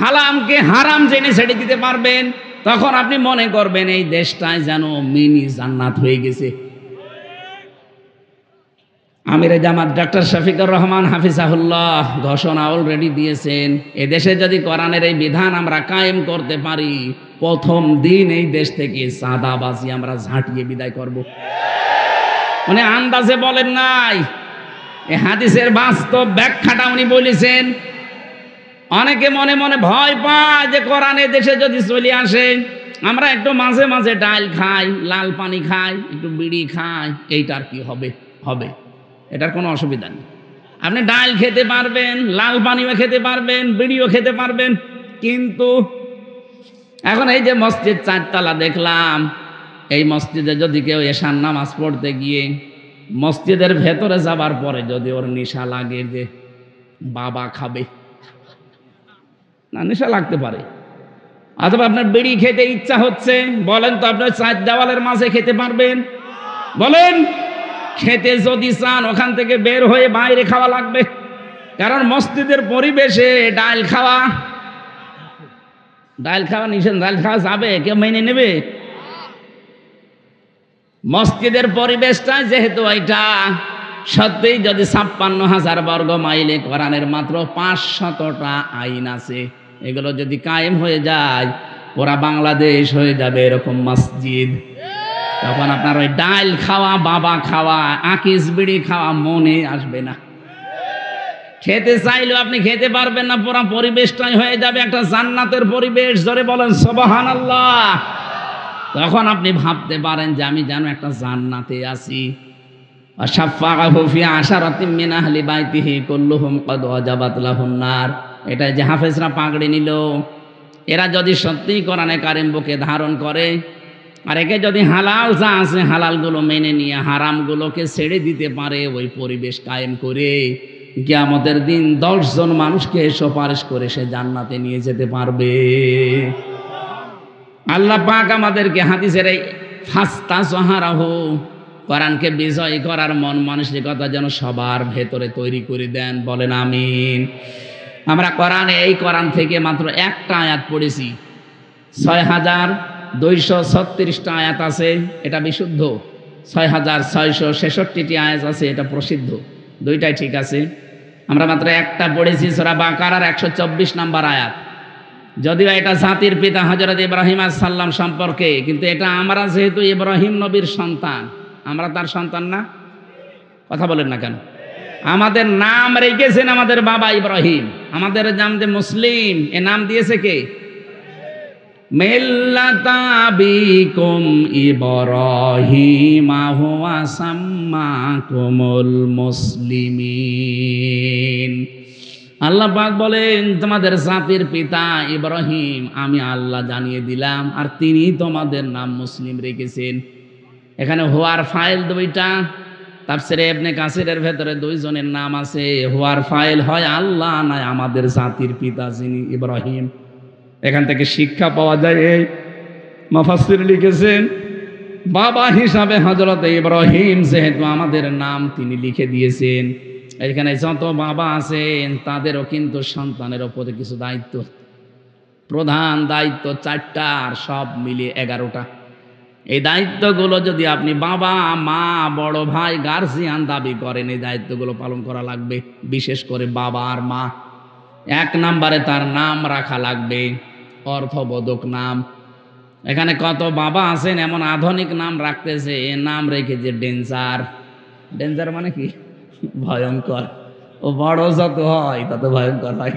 Speaker 1: হারামকে হারাম জেনে ছেড়ে দিতে পারবেন। তখন আপনি মনে করবেন এই দেশটায় যেন মিনি জান্নাত হয়ে গেছে। আমিরে জামাত ডক্টর শফিকুর রহমান হাফিজাহুল্লাহ ঘোষণা অলরেডি দিয়েছেন, এদেশে যদি কোরআনের এই বিধান আমরা কায়েম করতে পারি, প্রথম দিন এই দেশ থেকে চাঁদাবাজি আমরা ঝাঁটিয়ে বিদায় করব। উনি আন্দাজে বলেন নাই, এই হাদিসের বাস্তব ব্যাখ্যাটা উনি বলেছেন। অনেকে মনে মনে ভয় পায় যে কোরআনে দেশে যদি চলে আসে, আমরা একটু মাঝে মাঝে ডাল খাই, লাল পানি খাই, একটু বিড়ি খাই, এইটার কি হবে? হবে, এটার কোনো অসুবিধা নেই। আপনি ডাল খেতে পারবেন, লাল পানিও খেতে পারবেন, বিড়িও খেতে পারবেন। কিন্তু এখন এই যে মসজিদ 4 তলা দেখলাম, এই মসজিদে যদি কেউ এশার নামাজ পড়তে গিয়ে মসজিদের ভেতরে যাবার পরে যদি ওর নেশা লাগে যে বাবা খাবে, না নেশা লাগতে পারে, অথবা আপনার বিড়ি খেতে ইচ্ছা হচ্ছে, বলেন তো আপনার চার দেওয়ালের মাঝে খেতে পারবেন? বলেন। খেতে যদি চান ওখান থেকে বের হয়ে বাইরে খাওয়া লাগবে, কারণ মসজিদের পরিবেশে ডাল খাওয়া নিষেধ। ডাল খাওয়া যাবে? কেউ মেনে নেবে? মসজিদের পরিবেশটা যেহেতু এটা সত্যি, যদি 56,000 বর্গ মাইলে কোরআনের মাত্র 500টা আইন আছে, এগুলো যদি কায়েম হয়ে যায় পুরা বাংলাদেশ হয়ে যাবে এরকম মসজিদ। তখন আপনার ওই ডাল খাওয়া, বাবা খাওয়া, আকিস বিড়ি খাওয়া মনে আসবে না। খেতে চাইলেও আপনি খেতে পারবেন না, পুরা পরিবেশটাই হয়ে যাবে একটা জান্নাতের পরিবেশ। জোরে বলেন সুবহানাল্লাহ। তখন আপনি ভাবতে পারেন যে আমি যেন একটা জান্নাতে আছি। ওয়াশাফাআহু ফি আশারাতিন মিন আহলি বাইতিহি কুল্লুহুম ক্বাদ ওয়াজাবাত লাহুন নার। এটা যে হাফেজরা পাগড়ি নিল, এরা যদি সত্যি কোরআনে কারিম বুকে ধারণ করে, আর একে যদি হালাল যা আছে হালালগুলো মেনে নিয়ে হারামগুলোকে ছেড়ে দিতে পারে, ওই পরিবেশ কায়েম করে কিয়ামতের দিন 10 জন মানুষকে সুপারিশ করে সে জান্নাতে নিয়ে যেতে পারবে। আল্লাহ পাক আমাদেরকে হাদিসের এই ফাস্তাযহারাহু, কোরআনকে বিজয় করার মন মানসিকতা যেন সবার ভেতরে তৈরি করে দেন। বলেন আমিন। আমরা এই কোরআন থেকে মাত্র একটা আয়াত পড়েছি, 6,236টা আয়াত আছে, এটা বিশুদ্ধ। 6,666টি আয়াত আছে, এটা প্রসিদ্ধ। দুইটাই ঠিক আছে। আমরা মাত্র একটা পড়েছি, সূরা বাকারার 124 নম্বর আয়াত। যদিও এটা জাতির পিতা হযরত ইব্রাহিম আলাইহিস সালাম সম্পর্কে, কিন্তু এটা আমরা যেহেতু ইব্রাহিম নবীর সন্তান, আমরা তার সন্তান না? কথা বলেন না কেন? আমাদের নাম রেখেছেন আমাদের বাবা ইব্রাহিম। আমাদের নাম যে মুসলিম, এ নাম দিয়েছে কে? মিল্লাতা বিকুম ইব্রাহিম হুয়া সাম্মাকুমুল মুসলিমিন। আল্লাহ পাক বলেন তোমাদের জাতির পিতা ইব্রাহিম আমি আল্লাহ জানিয়ে দিলাম, আর তিনি তোমাদের নাম মুসলিম রেখেছেন। এখানে হুয়ার ফাইল দুইটা, তাফসিরে ইবনে কাসিরের ভেতরে দুইজনের নাম আছে। হুয়ার ফাইল হয় আল্লাহ, নয় আমাদের জাতির পিতা যিনি ইব্রাহিম। এখান থেকে শিক্ষা পাওয়া যায়, এই মুফাসসির লিখেছেন বাবা হিসাবে হযরত ইব্রাহিম যেহেতু আমাদের নাম তিনি লিখে দিয়েছেন, এখানে যত বাবা আছেন তাদেরও কিন্তু সন্তানের ওপরে কিছু দায়িত্ব, প্রধান দায়িত্ব 4টা, আর সব মিলিয়ে 11টা। এই দায়িত্বগুলো যদি আপনি বাবা, মা, বড় ভাই, গার্জিয়ান দাবি করেন, এই দায়িত্বগুলো পালন করা লাগবে। বিশেষ করে বাবা আর মা। 1 নম্বরে তার নাম রাখা লাগবে, অর্থবোধক নাম। এখানে কত বাবা আছেন এমন আধুনিক নাম রাখতেছে, এ নাম রেখেছে ডেঞ্জার। ডেঞ্জার মানে কি? ভয়ঙ্কর। ও বড় যত হয় তত ভয়ঙ্কর হয়।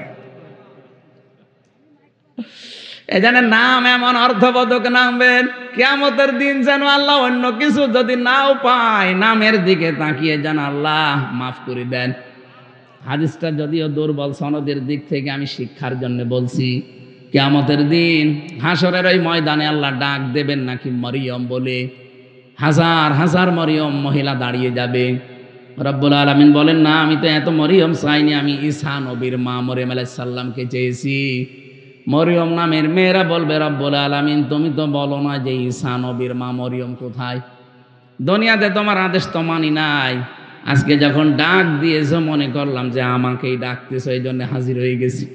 Speaker 1: এজন্য নাম এমন অর্থবোধক নামবেন, কিয়ামতের দিন যেন আল্লাহ অন্য কিছু যদি নাও পায়, নামের দিকে তাকিয়ে যেন আল্লাহ মাফ করে দেন। হাদিসটা যদিও দুর্বল সনদের দিক থেকে, আমি শিক্ষার জন্য বলছি। কিয়ামতের দিন হাসরের ওই ময়দানে আল্লাহ ডাক দেবেন নাকি মরিয়ম বলে, হাজার হাজার মরিয়ম মহিলা দাঁড়িয়ে যাবে। রব্বুল আলামিন বলেন না, আমি তো এত মরিয়ম চাইনি, আমি ঈসা নবীর মা মরিয়ম আলাইহিস সালামকে চেয়েছি। মরিয়ম নামের মেয়েরা বলবে, রব্বুল আলামিন তুমি তো বলো না যে ঈসা নবীর মা মরিয়ম কোথায়? দুনিয়াতে তোমার আদেশ তো মানি নাই, আজকে যখন ডাক দিয়েছো মনে করলাম যে আমাকেই ডাকতেছো, এই জন্য হাজির হয়ে গেছি।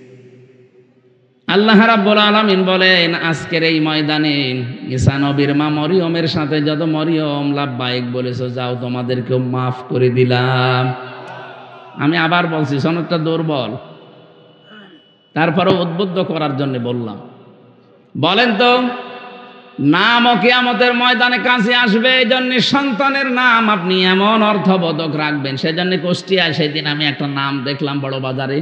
Speaker 1: আল্লাহ রাব্বুল আলামিন বলেন আজকের এই ময়দানে ঈসা নবীর মা মরিয়মের সাথে যত মরিয়ম লাব্বাইক বলেছো, যাও তোমাদেরকেও মাফ করে দিলাম। আমি আবার বলছি, সনদটা দুর্বল, তারপরে উদ্বুদ্ধ করার জন্য বললাম। বলেন তো, নামও কিয়ামতের ময়দানে কাছে আসবে, এই জন্য সন্তানের নাম আপনি এমন অর্থবোধক রাখবেন। সেজন্য কুষ্টিয়ায় সেদিন আমি একটা নাম দেখলাম বড় বাজারে,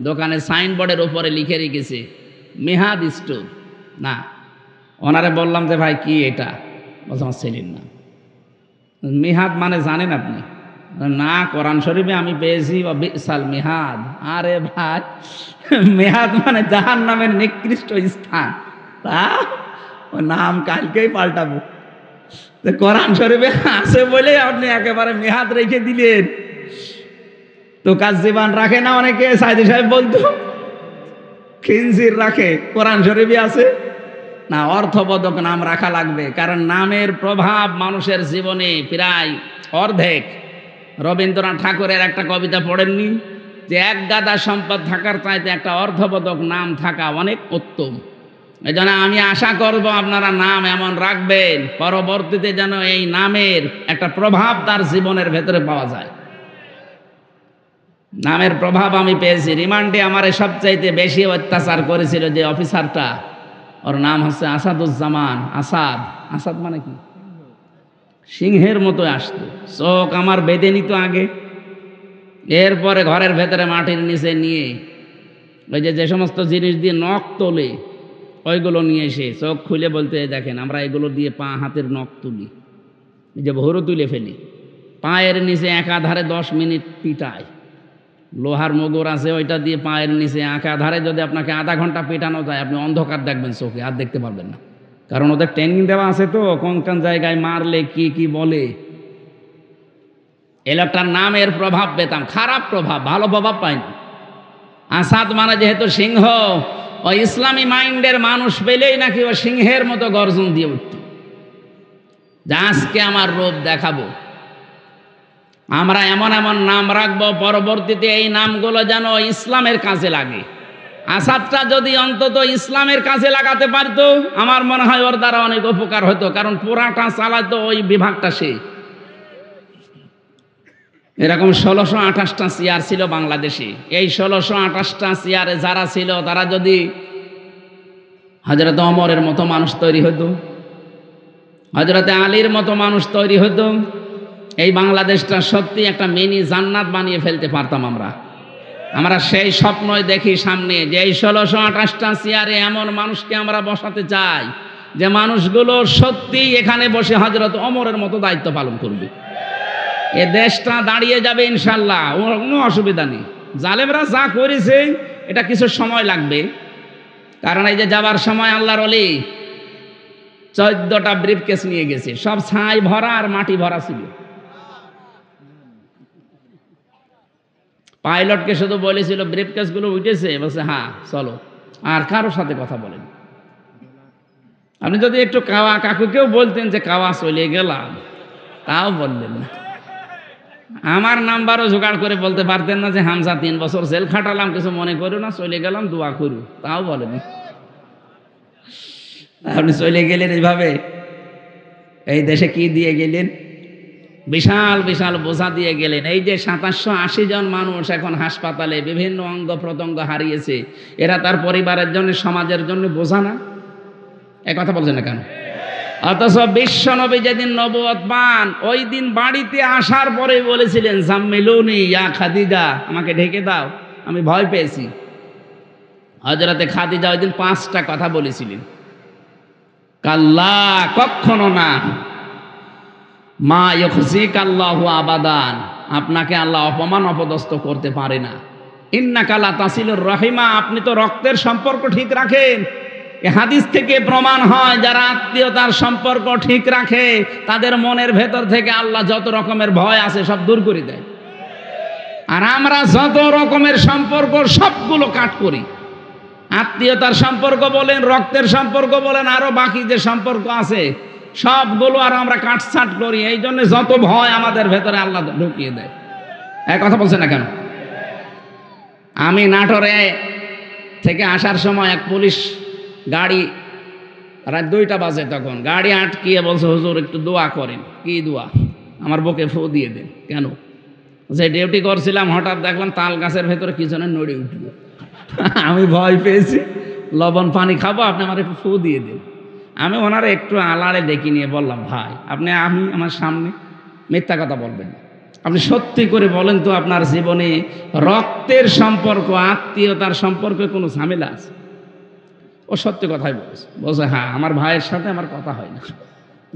Speaker 1: দোকানে সাইনবোর্ডের উপরে লিখে রেখেছে মেহাদ স্টোর। না, ওনারে বললাম যে ভাই কি এটা? বলছে আমার ছেলের নাম। মেহাদ মানে জানেন আপনি? না, কোরআন শরীফে আমি পেয়েছি বিসাল মেহাদ। আরে ভাই, মেহাদ মানে জাহান্নামের নিকৃষ্ট স্থান। তা ও নাম কালকেই পাল্টাবো। তো কোরআন শরীফে আছে বলে আপনি একেবারে মেহাদ রেখে দিলেন। তো কাজ জীবান রাখে না অনেকে, সাইদি সাহেব বলতো খিনজির রাখে, কোরআন শরীফে আছে না, অর্থবোধক নাম রাখা লাগবে, কারণ নামের প্রভাব মানুষের জীবনে প্রায় অর্ধেক। রবীন্দ্রনাথ ঠাকুরের একটা কবিতা পড়েননি যে এক গাদা সম্পদ থাকার চাইতে একটা অর্থবোধক নাম থাকা অনেক উত্তম। এই জন্য আমি আশা করব আপনারা নাম এমন রাখবেন পরবর্তীতে যেন এই নামের একটা প্রভাব তার জীবনের ভেতরে পাওয়া যায়। নামের প্রভাব আমি পেয়েছি। রিমান্ডে আমার সবচাইতে বেশি অত্যাচার করেছিল যে অফিসারটা, ওর নাম হচ্ছে আসাদুজ্জামান। আসাদ, আসাদ মানে কি? সিংহের মতো আসতো, চোখ আমার বেঁধে নিত আগে। এরপরে ঘরের ভেতরে মাটির নিচে নিয়ে ওই যে সমস্ত জিনিস দিয়ে নখ তোলে ওইগুলো নিয়ে এসে চোখ খুলে বলতে, দেখেন আমরা এগুলো দিয়ে পা হাতের নখ তুলি, এই যে ভোরও তুলে ফেলি। পায়ের নিচে একাধারে 10 মিনিট পিটায়, লোহার মোগর আছে ওইটা দিয়ে পায়ের নিচে একাধারে যদি আপনাকে আধা ঘন্টা পেটানো যায়, আপনি অন্ধকার দেখবেন চোখে, আর দেখতে পারবেন না, কারণ ওদের ট্রেনিং দেওয়া আছে তো কোন কোন জায়গায় মারলে কি কি বলে। এই লোকটার নামের প্রভাব পেতাম, খারাপ প্রভাব, ভালো প্রভাব পাইনি। আসাদ মানে যেহেতু সিংহ, ওই ইসলামী মাইন্ডের মানুষ পেলেই নাকি ও সিংহের মতো গর্জন দিয়ে উঠত যে আজকে আমার রূপ দেখাবো। আমরা এমন এমন নাম রাখবো পরবর্তীতে এই নামগুলো যেন ইসলামের কাজে লাগে। আসাদটা যদি অন্তত ইসলামের কাজে লাগাতে পারতো, আমার মনে হয় ওর দ্বারা অনেক উপকার হতো, কারণ পুরাটা চালাতো ওই বিভাগটা সে। এরকম 1628টা চেয়ার ছিল বাংলাদেশে। এই 1628টা চেয়ারে যারা ছিল তারা যদি হযরত ওমরের মতো মানুষ তৈরি হতো, হযরতে আলীর মতো মানুষ তৈরি হতো, এই বাংলাদেশটা সত্যি একটা মিনি জান্নাত বানিয়ে ফেলতে পারতাম আমরা। আমরা সেই স্বপ্নই দেখি সামনে যে এই 1628টা চেয়ারে এমন মানুষকে আমরা বসাতে চাই যে মানুষগুলো সত্যি এখানে বসে হযরত ওমরের মতো দায়িত্ব পালন করবে। এ দেশটা দাঁড়িয়ে যাবে ইনশাল্লাহ, কোনো অসুবিধা নেই। জালেমরা যা করেছে এটা কিছু সময় লাগবে, কারণ এই যে যাবার সময় আল্লাহর ওলি 14টা ব্রিফকেস নিয়ে গেছে, সব ছাই ভরা আর মাটি ভরা ছিল। পাইলটকে শুধু বলেছিল ব্রিফকেসগুলো উঠেছে, বলছে হ্যাঁ চলো, আর কারোর সাথে কথা বলেন। আপনি যদি একটু কাকুকেও বলতেন যে কাওয়া চলে গেলাম, তাও বললেন না। আমার নাম্বারও জোগাড় করে বলতে পারতেন না যে হামজা 3 বছর জেল খাটালাম, কিছু মনে করো না, চলে গেলাম, দোয়া করু, তাও বলেনি। আপনি চলে গেলেন এইভাবে, এই দেশে কি দিয়ে গেলেন? বিশাল বিশাল বোঝা দিয়ে গেলেন। এই যে 780 জন মানুষ এখন হাসপাতালে বিভিন্ন অঙ্গ প্রত্যঙ্গ হারিয়েছে, এরা তার পরিবারের জন্য, সমাজের জন্য বোঝা না? এ কথা বলছেন না কেন? অথচ বিশ্বনবী যেদিন নবুয়ত পান, ওই দিন বাড়িতে আসার পরে বলেছিলেন জাম্মিলুনি ইয়া খাদিজা, আমাকে ঢেকে দাও, আমি ভয় পেয়েছি। হযরতে খাদিজা ওই দিন 5টা কথা বলেছিলেন। কাল্লা, কখনো না, মা ইউখজিকাল্লাহু আবাদান, আপনাকে আল্লাহ অপমান অপদস্থ করতে পারে না। ইন্নাকা লা তাসিলুর রাহিমা, আপনি তো রক্তের সম্পর্ক ঠিক রাখেন। এই হাদিস থেকে প্রমাণ হয় যারা আত্মীয়তার সম্পর্ক ঠিক রাখে তাদের মনের ভেতর থেকে আল্লাহ যত রকমের ভয় আছে সব দূর করে দেয়। আর আমরা যত রকমের সম্পর্ক সবগুলো কাট করি। আত্মীয়তার সম্পর্ক বলেন, রক্তের সম্পর্ক বলেন, আরো বাকি যে সম্পর্ক আছে সবগুলো আর আমরা কাটছাট করি। এই জন্য যত ভয় আমাদের ভেতরে আল্লাহ ঢুকিয়ে দেয়। এক কথা বলছে না কেন? আমি নাটোরে থেকে আসার সময় এক পুলিশ গাড়ি, রাত 2টা বাজে, তখন গাড়ি আটকিয়ে বলছে হুজুর একটু দোয়া করেন। কি দোয়া? আমার বুকে ফু দিয়ে দেন। কেন? যে ডিউটি করছিলাম, হঠাৎ দেখলাম তাল গাছের ভেতরে কি যেন নড়ে উঠল। আমি ভয় পেয়েছি, লবণ পানি খাবো, আপনি আমার একটু ফু দিয়ে দেন। আমি ওনারা একটু আলাড়ে ডেকে নিয়ে বললাম, ভাই আপনি আমি আমার সামনে মিথ্যা কথা বলবেন না, আপনি সত্যি করে বলেন তো আপনার জীবনে রক্তের সম্পর্ক, আত্মীয়তার সম্পর্কে কোনো ঝামেলা আছে? ও সত্যি কথাই বলছে। বলছে হ্যাঁ, আমার ভাইয়ের সাথে আমার কথা হয় না,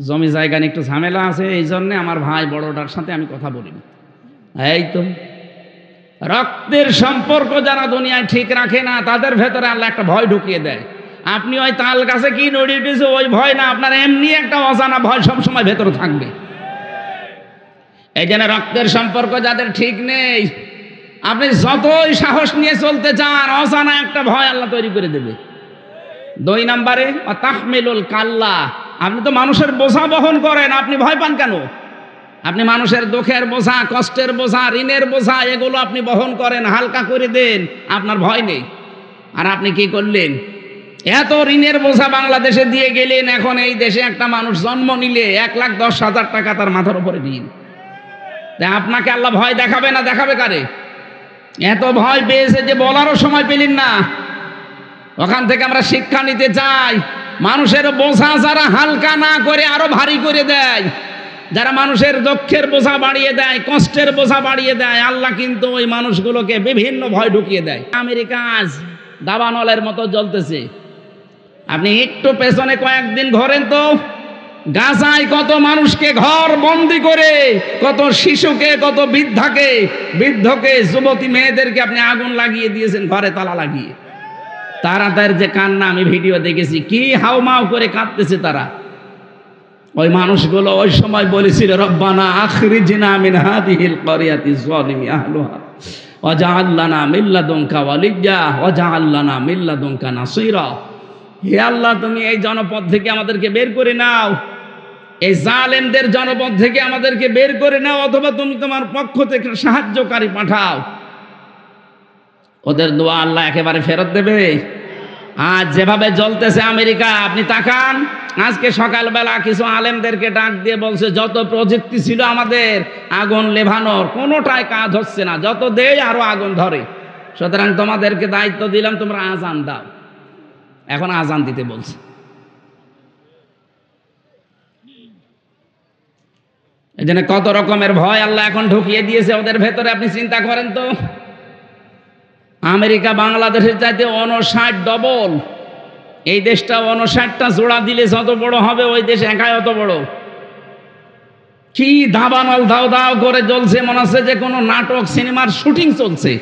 Speaker 1: জমি জায়গা নিয়ে একটু ঝামেলা আছে, এই জন্যে আমার ভাই বড়টার সাথে আমি কথা বলি না। এই তো রক্তের সম্পর্ক যারা দুনিয়ায় ঠিক রাখে না তাদের ভেতরে আল্লাহ একটা ভয় ঢুকিয়ে দেয়। আপনি ওই তাল গাছে কি নড়ে উঠেছে ওই ভয় না, আপনার এমনি একটা অজানা ভয় সবসময় ভেতরে থাকবে। এই জন্য রক্তের সম্পর্ক যাদের ঠিক নেই, আপনি যতই সাহস নিয়ে চলতে চান, অজানা একটা ভয় আল্লাহ তৈরি করে দেবে। 2 নম্বরে তাহমিলুল কাল্লা, আপনি তো মানুষের বোঝা বহন করেন, আপনি ভয় পান কেন? আপনি মানুষের দুঃখের বোঝা, কষ্টের বোঝা, ঋণের বোঝা এগুলো আপনি বহন করেন, হালকা করে দেন, আপনার ভয় নেই। আর আপনি কি করলেন? এত ঋণের বোঝা বাংলাদেশে দিয়ে গেলেন, এখন এই দেশে একটা মানুষ জন্ম নিলে 1,10,000 টাকা তার মাথার উপরে ঋণ। আপনাকে আল্লাহ ভয় দেখাবে না দেখাবে কারে? এত ভয় পেয়েছে যে বলারও সময় পেলেন না। ওখান থেকে আমরা শিক্ষা নিতে চাই, মানুষের বোঝা যারা হালকা না করে আরো ভারী করে দেয়, যারা মানুষের দুঃখের বোঝা বাড়িয়ে দেয়, কষ্টের বোঝা বাড়িয়ে দেয়, আল্লাহ কিন্তু ওই মানুষগুলোকে বিভিন্ন ভয় ঢুকিয়ে দেয়। আমেরিকা আজ দাবানলের মতো জ্বলতেছে। আপনি একটু পেছনে কয়েকদিন ঘোরেন তো, গাজায় কত মানুষকে ঘর বন্দি করে, কত শিশুকে, কত বৃদ্ধকে, যুবতী মেয়েদেরকে আপনি আগুন লাগিয়ে দিয়েছেন, ঘরে তালা লাগিয়ে। তাদের যে কান্না আমি ভিডিও দেখেছি, কি হাউমাউ করে কাঁদতেছে তারা। ওই মানুষগুলো ওই সময় বলেছিল, রব্বানা আখরিজনা মিন হাদিহিল ক্বরিয়াতি যালিমি আহলুহা ওয়াজআল লানা মিন লাদুনকা ওয়ালিয়্যা ওয়াজআল লানা মিন লাদুনকা নাসীরা। হে আল্লাহ, তুমি এই জনপদ থেকে আমাদেরকে বের করে নাও, এই জালেমদের জনপদ থেকে আমাদেরকে বের করে নাও, অথবা তুমি তোমার পক্ষ থেকে সাহায্যকারী পাঠাও। ওদের দোয়া আল্লাহ একেবারে ফেরত দেবে? আজ যেভাবে জ্বলতেছে আমেরিকা, আপনি তাকান। আজকে সকালবেলা কিছু আলেমদেরকে ডাক দিয়ে বলছে, যত প্রযুক্তি ছিল আমাদের আগুন লেভানোর, কোনোটাই কাজ হচ্ছে না, যত দেয় আরো আগুন ধরে। সুতরাং তোমাদেরকে দায়িত্ব দিলাম, তোমরা আজান দাও। এখন আজান দিতে বলছে। এই জন্য কত রকমের ভয় আল্লাহ এখন ঢুকিয়ে দিয়েছে ওদের ভেতরে। আপনি চিন্তা করেন তো, আমেরিকা বাংলাদেশের চাইতে 59 ডবল। এই দেশটা 59টা জোড়া দিলে যত বড় হবে, ওই দেশ একাই অত বড়। কি দাবানল দাও দাও করে জ্বলছে, মনে হচ্ছে যে কোনো নাটক সিনেমার শুটিং চলছে,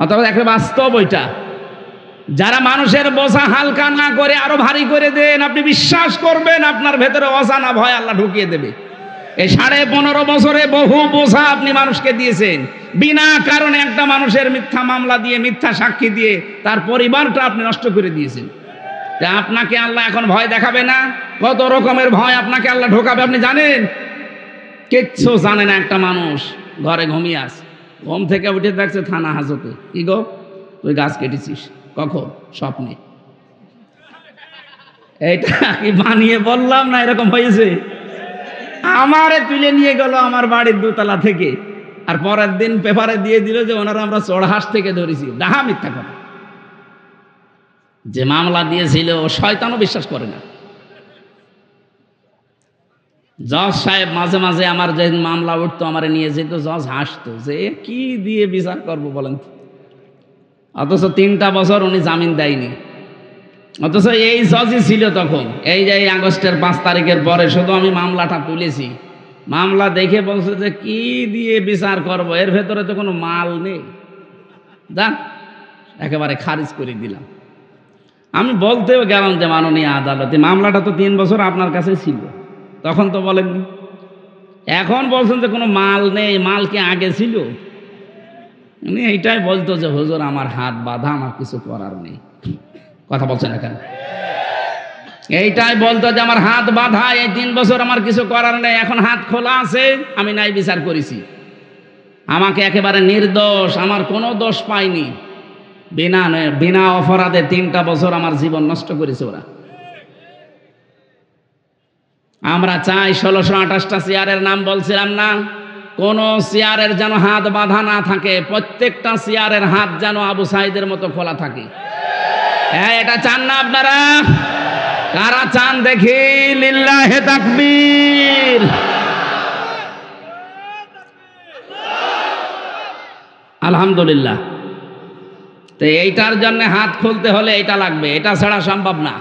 Speaker 1: অথবা একটা বাস্তব। ওইটা যারা মানুষের বোঝা হালকা না করে আরো ভারী করে দেন, আপনি বিশ্বাস করবেন আপনার ভেতরে অজানা ভয় আল্লাহ ঢুকিয়ে দেবে। এই 15.5 বছরে বহু বোঝা আপনি মানুষকে দিয়েছেন, বিনা কারণে একটা মানুষের মিথ্যা মামলা দিয়ে, মিথ্যা সাক্ষী দিয়ে তার পরিবারটা আপনি নষ্ট করে দিয়েছেন। আপনাকে আল্লাহ এখন ভয় দেখাবে না? কত রকমের ভয় আপনাকে আল্লাহ ঢোকাবে আপনি জানেন? কিচ্ছু জানে না। একটা মানুষ ঘরে ঘুমিয়ে আছে, ঘুম থেকে উঠে দেখছে থানা হাজতে। কি গো, তুই গাছ কেটেছিস? কখন? স্বপ্নে। এইটা কি বানিয়ে বললাম না, এরকম হয়েছে? আমারে তুলে নিয়ে গেল আমার বাড়ির 2 তলা থেকে, আর পরের দিন পেপারে দিয়ে দিল যে ওনারা আমরা চড়হাঁস থেকে ধরেছি। ডাহা মিথ্যা কথা। যে মামলা দিয়েছিল ও শয়তানও বিশ্বাস করে না। জজ সাহেব মাঝে মাঝে আমার যে মামলা উঠতো আমারে নিয়ে যেত, জজ হাসতো যে কি দিয়ে বিচার করবো বলেন। অথচ 3টা বছর উনি জামিন দেয়নি। অথচ এই জজই ছিল তখন। এই যে আগস্টের 5 তারিখের পরে শুধু আমি মামলাটা তুলেছি, মামলা দেখে বলছে যে কি দিয়ে বিচার করব, এর ভেতরে তো কোনো মাল নেই, যান একেবারে খারিজ করে দিলাম। আমি বলতেও গেলাম যে মাননীয় আদালতে, মামলাটা তো 3 বছর আপনার কাছে ছিল, তখন তো বলেননি। এখন বলছেন যে কোনো মাল নেই, মাল কি আগে ছিল? উনি এইটাই বলতো যে হুজুর আমার হাত বাঁধা, আমার কিছু করার নেই। কথা বলছেন না কেন? এইটাই বলতো যে আমার হাত বাঁধা, এই 3 বছর আমার কিছু করার নেই, এখন হাত খোলা আছে, আমি নাই বিচার করেছি, আমাকে একেবারে নির্দোষ, আমার কোনো দোষ পাইনি, বিনা অপরাধে 3টা বছর আমার জীবন নষ্ট করেছে ওরা। আমরা চাই 1628টা চেয়ারের নাম বলছিলাম না, কোন চেয়ারের যেন হাত বাঁধা না থাকে, প্রত্যেকটা চেয়ারের হাত যেন আবু সাইদের মতো খোলা থাকে। হ্যাঁ, এটা চান না আপনারা? কারা চান দেখি? লিল্লাহে তাকবীর। আলহামদুলিল্লাহ। তো এইটার জন্য হাত খুলতে হলে এটা লাগবে, এটা ছাড়া সম্ভব না।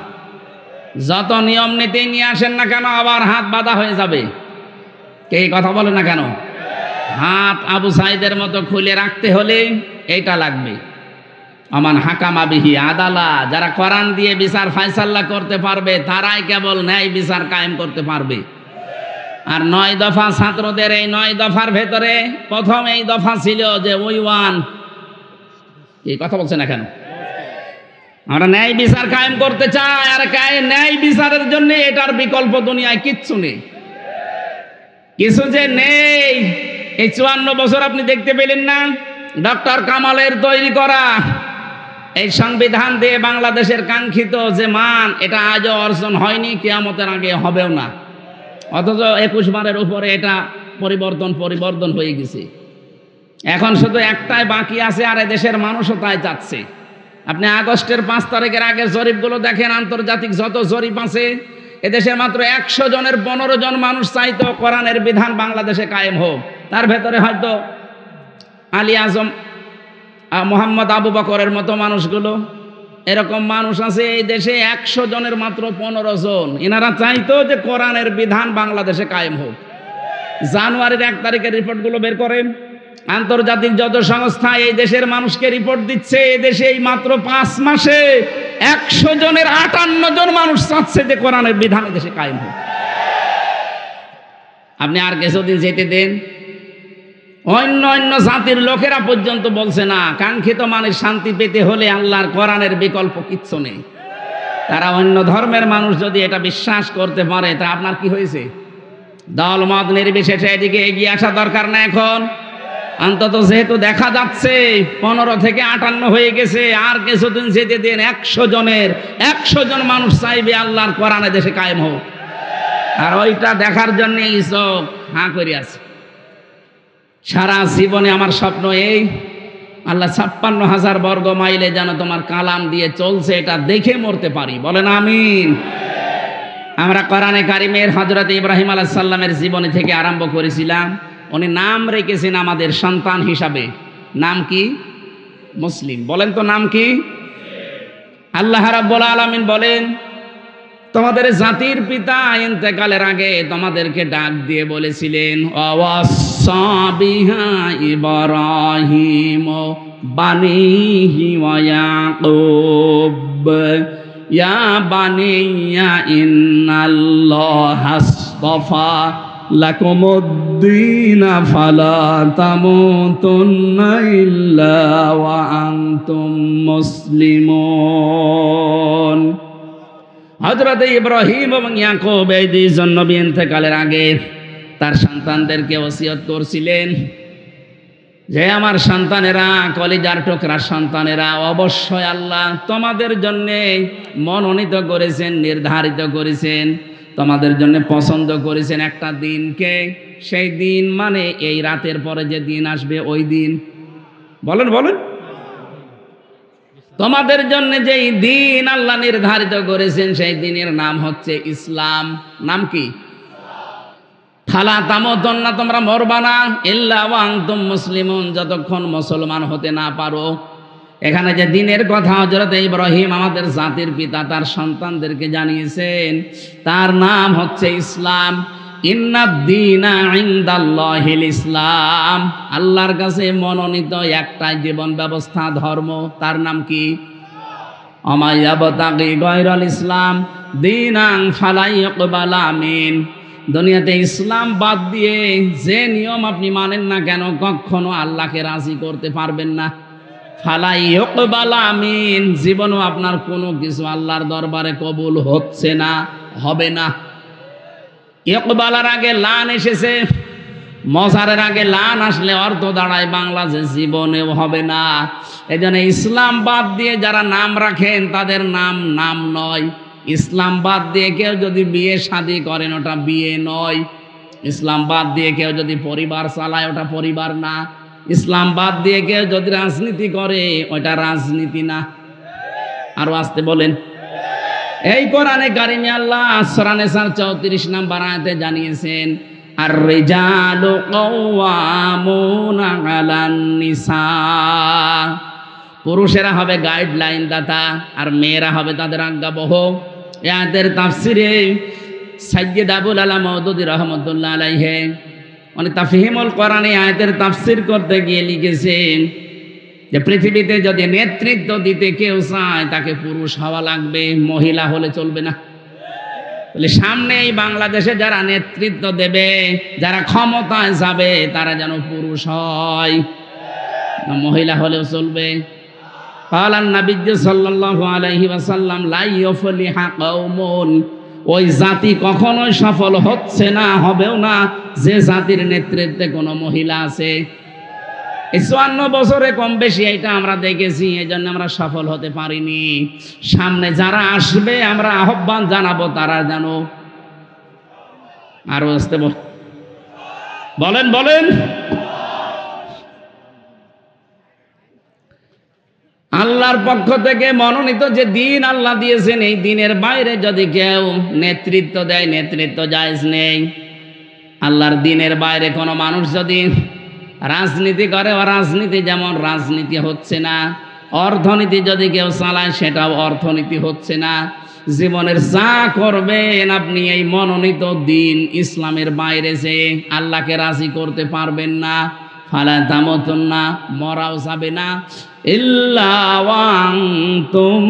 Speaker 1: যত নিয়ম নীতি নিয়ে আসেন না কেন, আবার হাত বাঁধা হয়ে যাবে। কে কথা বলে না কেন? হাত আবু সাইদের মতো খুলে রাখতে হলে এইটা লাগবে। আমান হাকামা বিহি আদালা, যারা কোরআন দিয়ে বিচার ফায়সালা করতে পারবে তারাই কেবল ন্যায় বিচার কায়েম করতে পারবে। আর 9 দফা ছাত্রদের, এই 9 দফার ভেতরে প্রথম এই দফা ছিল যে ওই ওয়ান। এই কথা বলছে না কেন? আমরা ন্যায় বিচার কায়েম করতে চাই, আর ন্যায় বিচারের জন্য এটার বিকল্প দুনিয়ায় কিচ্ছু নেই, কিছু যে নেই। এই 54 বছর আপনি দেখতে পেলেন না ডক্টর কামালের তৈরি করা এই সংবিধান দিয়ে বাংলাদেশের কাঙ্ক্ষিত যে মান, এটা আজও অর্জন হয়নি, কিয়ামতের আগে হবেও না। অথচ 21 বারের উপরে এটা পরিবর্তন হয়ে গেছে। এখন শুধু একটাই বাকি আছে, আর দেশের মানুষও তাই চাচ্ছে। আপনি আগস্টের 5 তারিখের আগের জরিপগুলো দেখেন, আন্তর্জাতিক যত জরিপ আছে, এদেশের মাত্র 100 জনের 15 জন মানুষ চাইতো কোরআনের বিধান বাংলাদেশে কায়েম হোক। তার ভেতরে হয়তো আলী আজম, মোহাম্মদ আবু বকরের মতো মানুষগুলো, এরকম মানুষ আছে এই দেশে 100 জনের মাত্র 15 জন। এনারা চাইতো যে কোরআনের বিধান বাংলাদেশে কায়েম হোক। জানুয়ারির 1 তারিখের রিপোর্টগুলো বের করেন, আন্তর্জাতিক যত সংস্থা এই দেশের মানুষকে রিপোর্ট দিচ্ছে, এই দেশে এই মাত্র 5 মাসে 100 জনের 58 জন মানুষ চাচ্ছে যে কোরআনের বিধান এই দেশে কায়েম হোক। আপনি আর কিছুদিন যেতে দেন, অন্য জাতির লোকেরা পর্যন্ত বলছে না, কাঙ্ক্ষিত মানের শান্তি পেতে হলে আল্লাহর কোরআনের বিকল্প কিচ্ছু নেই। তারা অন্য ধর্মের মানুষ যদি এটা বিশ্বাস করতে পারে, তা আপনার কি হয়েছে? দল মত নির্বিশেষে এদিকে এগিয়ে আসা দরকার না এখন। অন্তত যেহেতু দেখা যাচ্ছে 15 থেকে 58 হয়ে গেছে, আর কিছুদিন যেতে দেন, 100 জন মানুষ চাইবে আল্লাহর কোরআনে দেশে কায়েম হোক। আর ওইটা দেখার জন্য চোখ হাঁ করে আছে। সারা জীবনে আমার স্বপ্ন এই, আল্লাহ 56,000 বর্গ মাইলে যেন তোমার কালাম দিয়ে চলছে, এটা দেখে মরতে পারি। বলেন আমিন। আমরা কোরআনে কারিমের হযরত ইব্রাহিম আলাইহিস সালামের জীবনী থেকে আরম্ভ করেছিলাম। উনি নাম রেখেছেন আমাদের সন্তান হিসাবে। নাম কি? মুসলিম। বলেন তো নাম কি? আল্লাহ রাব্বুল আলামিন বলেন, তোমাদের জাতির পিতা ইন্তেকালের আগে তোমাদেরকে ডাক দিয়ে বলেছিলেন, ওয়াসা বিহা ইব্রাহিম বানিহি ওয়া ইয়াকুব ইয়া বানিয়া ইন্নাল্লাহা আসতাফা লাকুমুদ্দীন ফালা তামুতুন্না ইল্লা ওয়া আনতুম মুসলিমুন। হযরত ইব্রাহিম এবং ইয়াকুব এই দুইজন নবী ইন্তেকালের আগে তার সন্তানদেরকে ওসিয়ত করছিলেন যে আমার সন্তানেরা, কলিজার টুকরা সন্তানেরা, অবশ্যই আল্লাহ তোমাদের জন্য মনোনীত করেছেন, নির্ধারিত করেছেন, তোমাদের জন্য পছন্দ করেছেন একটা দিনকে। সেই দিন মানে এই রাতের পরে যে দিন আসবে ওই দিন। বলেন বলেন। তোমাদের জন্য যেই দিন আল্লাহ নির্ধারিত করেছেন সেই দিনের নাম হচ্ছে ইসলাম। নাম কি? ফালা তামুতুন্না, তোমরা মরবা না, ইল্লা ওয়া আনতুম মুসলিমুন, যতক্ষণ মুসলমান হতে না পারো। এখানে যে দিনের কথা হযরত ইব্রাহিম আমাদের জাতির পিতা তার সন্তানদেরকে জানিয়েছেন, তার নাম হচ্ছে ইসলাম। ইন্নাদ-দীনা ইনদাল্লাহিল ইসলাম, আল্লাহর কাছে মনোনীত একটাই জীবন ব্যবস্থা, ধর্ম, তার নাম কি? ওয়া ইয়াবতাগি গায়রাল ইসলাম দীনান ফালা ইউকবালা মিন। দুনিয়াতে ইসলাম বাদ দিয়ে যে নিয়ম আপনি মানেন না কেন, কখনো আল্লাহকে রাজি করতে পারবেন না। ফালা ইউকবালা মিন, জীবনও আপনার কোনো কিছু আল্লাহর দরবারে কবুল হচ্ছে না, হবে না। ইকবালার আগে লান এসেছে, মজারের আগে লান আসলে অর্থ দাঁড়ায় বাংলা যে জীবনেও হবে না। এই জন্য ইসলাম বাদ দিয়ে যারা নাম রাখেন তাদের নাম নয়। ইসলাম বাদ দিয়ে কেউ যদি বিয়ে শাদী করেন ওটা বিয়ে নয়। ইসলাম বাদ দিয়ে কেউ যদি পরিবার চালায় ওটা পরিবার না। ইসলাম বাদ দিয়ে কেউ যদি রাজনীতি করে ওটা রাজনীতি না। আরো আসতে বলেন। এই কোরআনে কারিমে আল্লাহ সূরা নিসার 34 নম্বর আয়াতে জানিয়েছেন, আর রিজালু কাওয়ামুনা আলান নিসা, পুরুষেরা হবে গাইডলাইন দাতা আর মেয়েরা হবে তাদের আজ্ঞাবহ। এই আয়াতের তাফসিরে সাইয়্যিদ আবুল আলা মওদুদী রাহমাতুল্লাহ আলাইহি উনি তাফহিমুল কোরআনে আয়াতের তাফসির করতে গিয়ে লিখেছেন যে পৃথিবীতে যদি নেতৃত্ব দিতে কেউ চায় তাকে পুরুষ হওয়া লাগবে, মহিলা হলে চলবে না। বলে সামনে এই বাংলাদেশে যারা নেতৃত্ব দেবে, যারা ক্ষমতায় যাবে, তারা যেন পুরুষ হয়, না মহিলা হলেও চলবে। قال النبي صلى الله عليه وسلم لا يفلح قوم, ওই জাতি কখনোই সফল হচ্ছে না, হবেও না যে জাতির নেতৃত্বে কোনো মহিলা আছে। এই 54 বছরে কম বেশি এটা আমরা দেখেছি, এই জন্য আমরা সফল হতে পারিনি। সামনে যারা আসবে আমরা আহ্বান জানাবো, তারা জানো আরো আসতে বলেন বলেন। আল্লাহর পক্ষ থেকে মনোনীত যে দিন আল্লাহ দিয়েছেন, এই দিনের বাইরে যদি কেউ নেতৃত্ব দেয়, নেতৃত্ব জায়েজ নেই। আল্লাহর দিনের বাইরে কোনো মানুষ যদি রাজনীতি করে, ও রাজনীতি যেমন রাজনীতি হচ্ছে না, অর্থনীতি যদি কেউ চালায় সেটাও অর্থনীতি হচ্ছে না। জীবনের যা করবেন আপনি এই মনোনীত দিন ইসলামের বাইরে যে আল্লাহকে রাজি করতে পারবেন না। ফালা তামুতুন্না, মরাও যাবে না, ইল্লা ওয়া আনতুম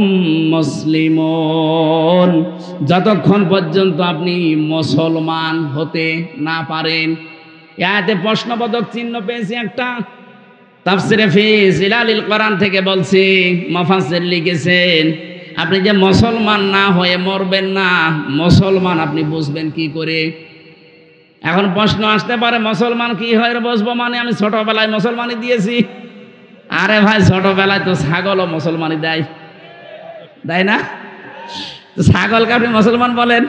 Speaker 1: মুসলিমুন, যতক্ষণ পর্যন্ত আপনি মুসলমান হতে না পারেন। এতে প্রশ্নবোধক চিহ্ন পেয়েছি একটা, তাফসিরে ফি জিলালিল কোরআন থেকে বলছি, মুফাসসির লিখেছেন আপনি যে মুসলমান না হয়ে মরবেন না, মুসলমান আপনি বুঝবেন কি করে? এখন প্রশ্ন আসতে পারে মুসলমান কি হয়ে বসবো, মানে আমি ছোটবেলায় মুসলমানি দিয়েছি। আরে ভাই, ছোটবেলায় তো ছাগলও মুসলমানি দেয়, দেয় না? ছাগলকে আপনি মুসলমান বলেন?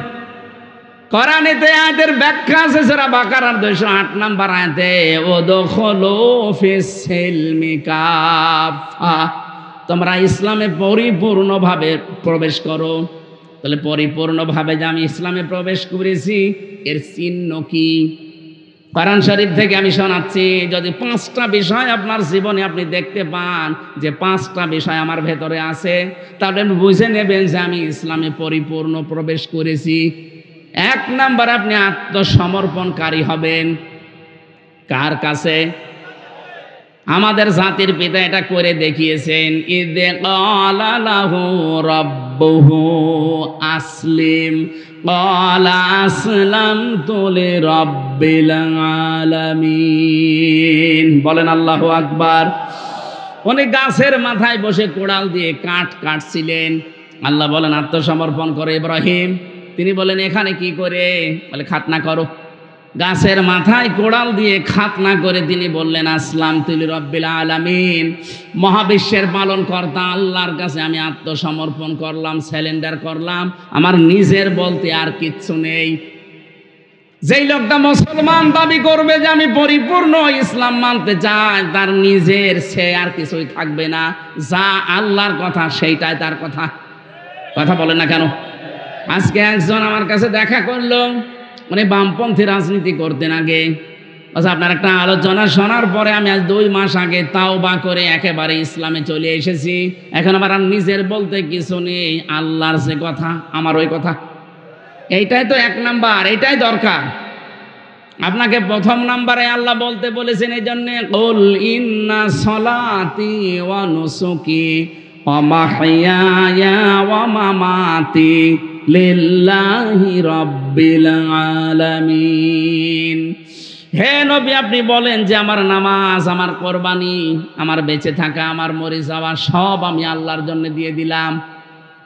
Speaker 1: কোরআনেতে আয়াতের ব্যাখ্যা আছে সূরা বাকারার 208 নম্বর আয়াতে, ওয়াদখুলু ফিস সিলমি কাফা, তোমরা ইসলামে পরিপূর্ণভাবে প্রবেশ করো। তাহলে পরিপূর্ণভাবে যে আমি ইসলামে প্রবেশ করেছি এর চিহ্ন কি? কোরআন শরীফ থেকে আমি শোনাচ্ছি, যদি 5টা বিষয় আপনার জীবনে আপনি দেখতে পান যে 5টা বিষয় আমার ভেতরে আছে, তাহলে বুঝে নেবেন যে আমি ইসলামে পরিপূর্ণ প্রবেশ করেছি। 1 নাম্বার, আপনি আত্মসমর্পণকারী হবেন। কার কাছে? আমাদের জাতির পিতা এটা করে দেখিয়েছেন, ইযে ক্বালা লাহু রাব্বুহু আসলিম ক্বালা আসলামতু লিরাব্বিল আলামিন। বলেন আল্লাহু আকবার। উনি গাছের মাথায় বসে কোড়াল দিয়ে কাঠ কাটছিলেন। আল্লাহ বলেন আত্মসমর্পণ করে ইব্রাহিম। তিনি বলেন এখানে কি করে? বলে খাতনা করো। গাছের মাথায় কোড়াল দিয়ে খাতনা করে তিনি বললেন আসলামতু লিরাব্বিল আলামিন, মহাবিশ্বের পালনকর্তা আল্লাহর কাছে আমি আত্মসমর্পণ করলাম, সারেন্ডার করলাম, আমার নিজের বলতে আর কিচ্ছু নেই। যেই লোকটা মুসলমান দাবি করবে যে আমি পরিপূর্ণ ইসলাম মানতে চাই, তার নিজের সে আর কিছুই থাকবে না, যা আল্লাহর কথা সেইটাই তার কথা। কথা বলে না কেন? আজকে একজন আমার কাছে দেখা করলো, মানে বামপন্থী রাজনীতি করতেন আগে। আচ্ছা, আপনার একটা আলোচনা শোনার পরে আমি আজ 2 মাস আগে তাওবা করে একেবারে ইসলামে চলে এসেছি। এখন আমার আর নিজের বলতে কিছু নেই, আল্লাহর যে কথা আমার ওই কথা। এইটাই তো 1 নাম্বার, এইটাই দরকার। আপনাকে 1ম নাম্বারে আল্লাহ বলতে বলেছেন, এই জন্যে কুল ইন্না সলাতি ওয়া নুসুকি ওয়া মাহইয়ায়া ওয়া মামাতি লিল্লাহি রাব্বিল আলামিন। হে নবী, আপনি বলেন যে আমার নামাজ, আমার কোরবানি, আমার বেঁচে থাকা, আমার মরে যাওয়া সব আমি আল্লাহর জন্য দিয়ে দিলাম।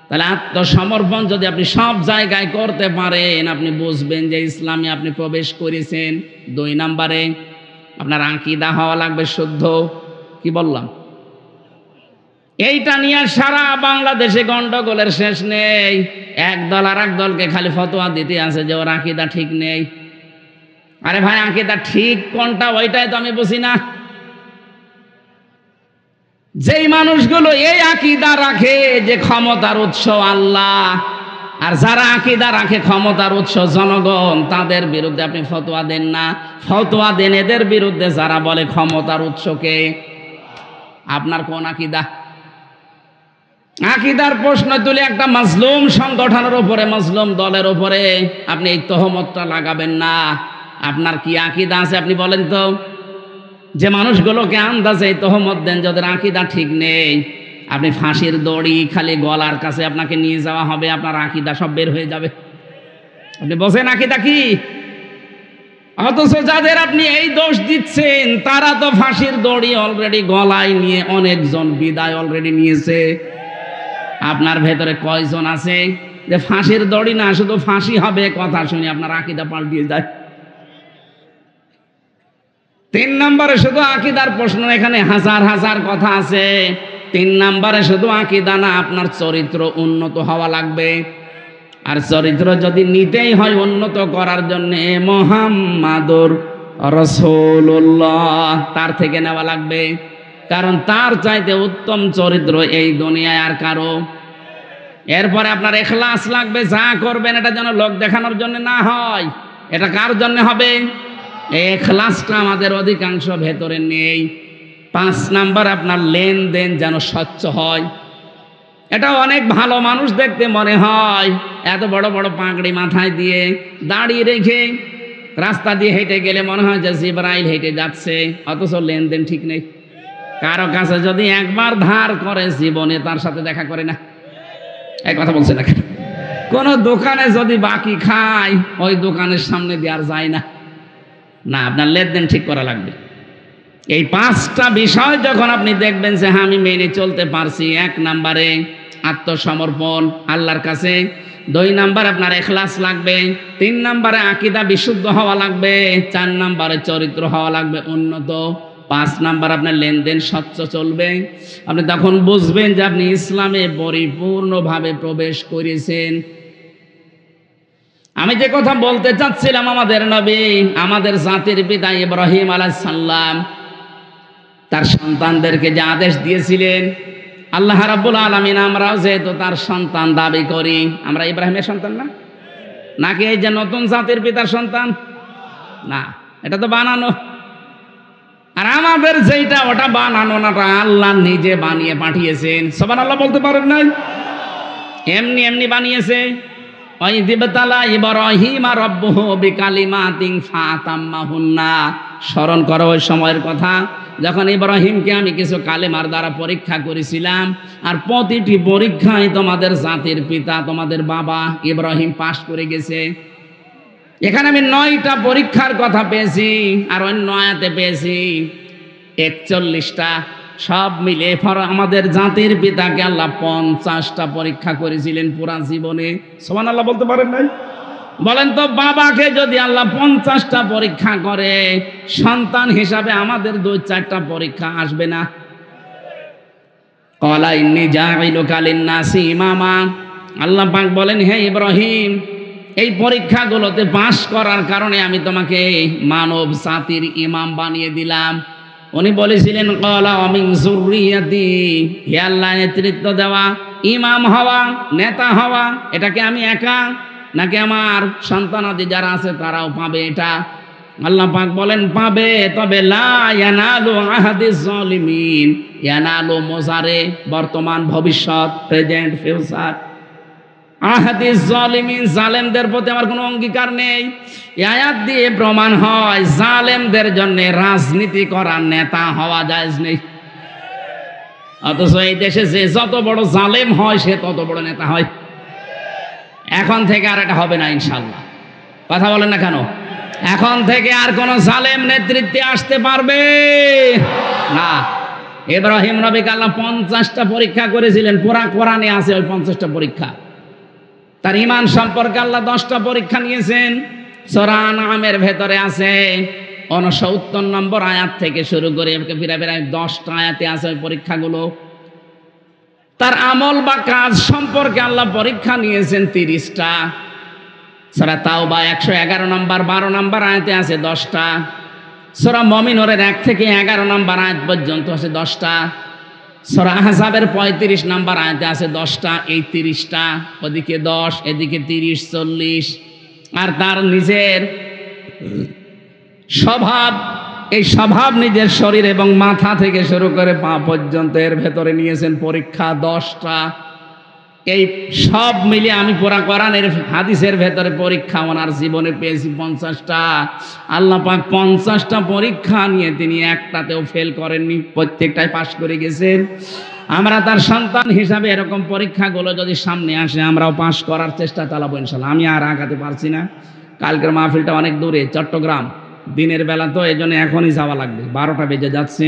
Speaker 1: তাহলে আত্মসমর্পণ যদি আপনি সব জায়গায় করতে পারেন, আপনি বুঝবেন যে ইসলামে আপনি প্রবেশ করেছেন। 2 নাম্বারে আপনার আকীদা হওয়া লাগবে শুদ্ধ। কি বললাম? এইটা নিয়ে সারা বাংলাদেশে গন্ডগোলের শেষ নেই। এক দল আর এক দলকে খালি ফতোয়া দিতে আছে যে ওর আকীদা ঠিক নেই। আরে ভাই, আকীদা ঠিক কোনটা ওইটাই তো আমি বুঝি না। যেই মানুষগুলো এই আকীদা রাখে যে ক্ষমতার উৎস আল্লাহ, আর যারা আকীদা রাখে ক্ষমতার উৎস জনগণ, তাদের বিরুদ্ধে আপনি ফতোয়া দেন না। ফতোয়া দেন এদের বিরুদ্ধে যারা বলে ক্ষমতার উৎসকে। আপনার কোন আকীদা? আকীদার প্রশ্ন তুলে একটা মাজলুম সংগঠনের উপরে, মাজলুম দলের উপরে আপনি এই তহমতটা লাগাবেন না। আপনার কি আকীদা আছে আপনি বলেন তো? যে মানুষগুলোকে আন্দাজে তহমত দেন যাদের আকীদা ঠিক নেই, আপনি ফাঁসির দড়ি খালি গলার কাছে আপনাকে নিয়ে যাওয়া হবে, আপনার আকীদা সব বের হয়ে যাবে। আপনি বোঝেন আকীদা কি? অথচ যাদের আপনি এই দোষ দিচ্ছেন তারা তো ফাঁসির দড়ি অলরেডি গলায় নিয়ে অনেকজন বিদায় অলরেডি নিয়েছে। আপনার ভেতরে কয়জন আছে যে ফাঁসির দড়ি না শুধু ফাঁসি হবে কথা শুনে আপনার আকীদা পাল্টিয়ে যায়? 3 নম্বরে শুধু আকীদার প্রশ্ন, এখানে হাজার হাজার কথা আছে। 3 নম্বরে শুধু আকীদা না, আপনার চরিত্র উন্নত হওয়া লাগবে। আর চরিত্র যদি নিতেই হয় উন্নত করার জন্য মুহাম্মাদুর রাসূলুল্লাহ, তার থেকে নেওয়া লাগবে। কারণ তার চাইতে উত্তম চরিত্র এই দুনিয়ায় আর কারো। এরপরে আপনার ইখলাস লাগবে, যা করবেন এটা যেন লোক দেখানোর জন্য না হয়। এটা কার জন্য হবে? এই ইখলাসটা আমাদের অধিকাংশ ভেতরে নেই। 5 নাম্বার আপনার লেনদেন যেন স্বচ্ছ হয়। এটা অনেক ভালো মানুষ দেখতে মনে হয়, এত বড় বড় পাগড়ি মাথায় দিয়ে দাড়ি রেখে রাস্তা দিয়ে হেঁটে গেলে মনে হয় যে জিবরাইল হেঁটে যাচ্ছে, অথচ লেনদেন ঠিক নেই। কারো কাছে যদি একবার ধার করে জীবনে তার সাথে দেখা করে না। এই কথা বলছে না কেন? কোন দোকানে যদি বাকি খায় ওই দোকানের সামনে দিয়ে আর যায় না। না, আপনার লেনদেন ঠিক করা লাগবে। এই 5টা বিষয় যখন আপনি দেখবেন যে হ্যাঁ আমি মেনে চলতে পারছি, 1 নম্বরে আত্মসমর্পণ আল্লাহর কাছে, 2 নাম্বার আপনার ইখলাস লাগবে, 3 নম্বরে আকীদা বিশুদ্ধ হওয়া লাগবে, 4 নম্বরে চরিত্র হওয়া লাগবে উন্নত, 5 নাম্বার আপনার লেনদেন স্বচ্ছ চলবে। আপনি তখন বুঝবেন যে আপনি ইসলামে পরিপূর্ণভাবে প্রবেশ করেছেন। আমি যে কথা বলতে চাচ্ছিলাম, আমাদের নবী, আমাদের জাতির পিতা ইব্রাহিম আলাইহিস সালাম তার সন্তানদেরকে যে আদেশ দিয়েছিলেন, আল্লাহ রাব্বুল আলামিন আমরাও যেহেতু তার সন্তান দাবি করি, আমরা ইব্রাহিমের সন্তান না? নাকি এই যে নতুন জাতির পিতার সন্তান? না, এটা তো বানানো। আর আমাদের যেটা ওটা বানানো না, আল্লাহ নিজে বানিয়ে পাঠিয়েছেন। সুবহানাল্লাহ বলতে পারেন নাই? এমনি এমনি বানিয়েছে। ওয়াইযিবতালা ইব্রাহিমা রাব্বুহু বিকালিমাতিন ফাতাম্মাহুন্না। স্মরণ করো ওই সময়ের কথা যখন ইব্রাহিমকে আমি কিছু কালেমার দ্বারা পরীক্ষা করেছিলাম, আর প্রতিটি পরীক্ষায় তোমাদের জাতির পিতা, তোমাদের বাবা ইব্রাহিম পাশ করে গেছে। এখানে আমি 9টা পরীক্ষার কথা পেয়েছি, আর অন্য আয়াতে পেয়েছি 41টা। সব মিলে আমাদের জাতির পিতাকে আল্লাহ 50টা পরীক্ষা করেছিলেন পুরা জীবনে। সুবহানাল্লাহ বলতে পারেন নাই? বলেন তো, বাবাকে যদি আল্লাহ 50টা পরীক্ষা করে, সন্তান হিসাবে আমাদের 2-4টা পরীক্ষা আসবে না? ক্বালা ইন্নী জাইলুকা লিন-নাসি ইমামা। আল্লাহ পাক বলেন, হে ইব্রাহিম, এই পরীক্ষাগুলোতে পাশ করার কারণে আমি তোমাকে মানব জাতির ইমাম বানিয়ে দিলাম। উনি বলেছিলেন, ক্বালা ওয়া মিন যুররিয়াতি, হে আল্লাহ, নেতৃত্ব দেওয়া, ইমাম হওয়া, নেতা হওয়া, এটাকে আমি একা নাকি আমার সন্তানাদি যারা আছে তারাও পাবে? এটা আল্লাহ পাক বলেন পাবে, তবে লা ইয়ানালু আহাদিজ জালিমিন। ইয়ানালু মোজারে, বর্তমান, ভবিষ্যৎ, প্রেজেন্ট, ফিউচার। আহাদিজ জালিমিন, জালেমদের প্রতি আমার কোনো অঙ্গীকার নেই। আয়াত দিয়ে প্রমাণ হয় জালেমদের জন্য রাজনীতি করা, নেতা হওয়া জায়েজ নেই। অথচ এই দেশে যে যত বড় জালেম হয় সে তত বড় নেতা হয়। এখন থেকে আর এটা হবে না ইনশাআল্লাহ। কথা বলেন না কেন? এখন থেকে আর কোন জালেম নেতৃত্বে আসতে পারবে না। ইব্রাহিম নবীকে আল্লাহ 50টা পরীক্ষা করেছিলেন, পুরা কোরআনে আছে ওই 50টা পরীক্ষা। তার ঈমান সম্পর্কে আল্লাহ 10টা পরীক্ষা নিয়েছেন। সূরা আনআমের ভেতরে আছে 69 নম্বর আয়াত থেকে শুরু করে প্রায় 10টা আয়াতে আছে ওই পরীক্ষাগুলো। তার আমল বা কাজ সম্পর্কে আল্লাহ পরীক্ষা নিয়েছেন 30টা। সূরা তাওবা 111 নম্বর 12 নম্বর আয়াতে আছে 10টা। সূরা মুমিনুরের 1 থেকে 11 নম্বর আয়াত পর্যন্ত আছে 10টা। সূরা আহজাবের 35 নম্বর আয়াতে আছে 10টা। এই 30টা, ওদিকে 10, এদিকে 30, 40। আর তার নিজের স্বভাব, এই স্বভাব নিজের শরীর এবং মাথা থেকে শুরু করে পা পর্যন্ত এর ভেতরে নিয়েছেন পরীক্ষা 10টা। এই সব মিলে আমি পুরা কোরআনের হাদিসের ভেতরে পরীক্ষা ওনার জীবনে পেয়েছি 50টা। আল্লাহ পাক 50টা পরীক্ষা নিয়ে তিনি একটাতেও ফেল করেননি, প্রত্যেকটাই পাশ করে গেছেন। আমরা তার সন্তান হিসাবে এরকম পরীক্ষাগুলো যদি সামনে আসে আমরাও পাশ করার চেষ্টা চালাবো ইনশাআল্লাহ। আমি আর আগাতে পারছি না, কালকের মাহফিলটা অনেক দূরে, চট্টগ্রাম। দিনের বেলা তো এই জন্য এখনই যাওয়া লাগবে, 12টা বেজে যাচ্ছে।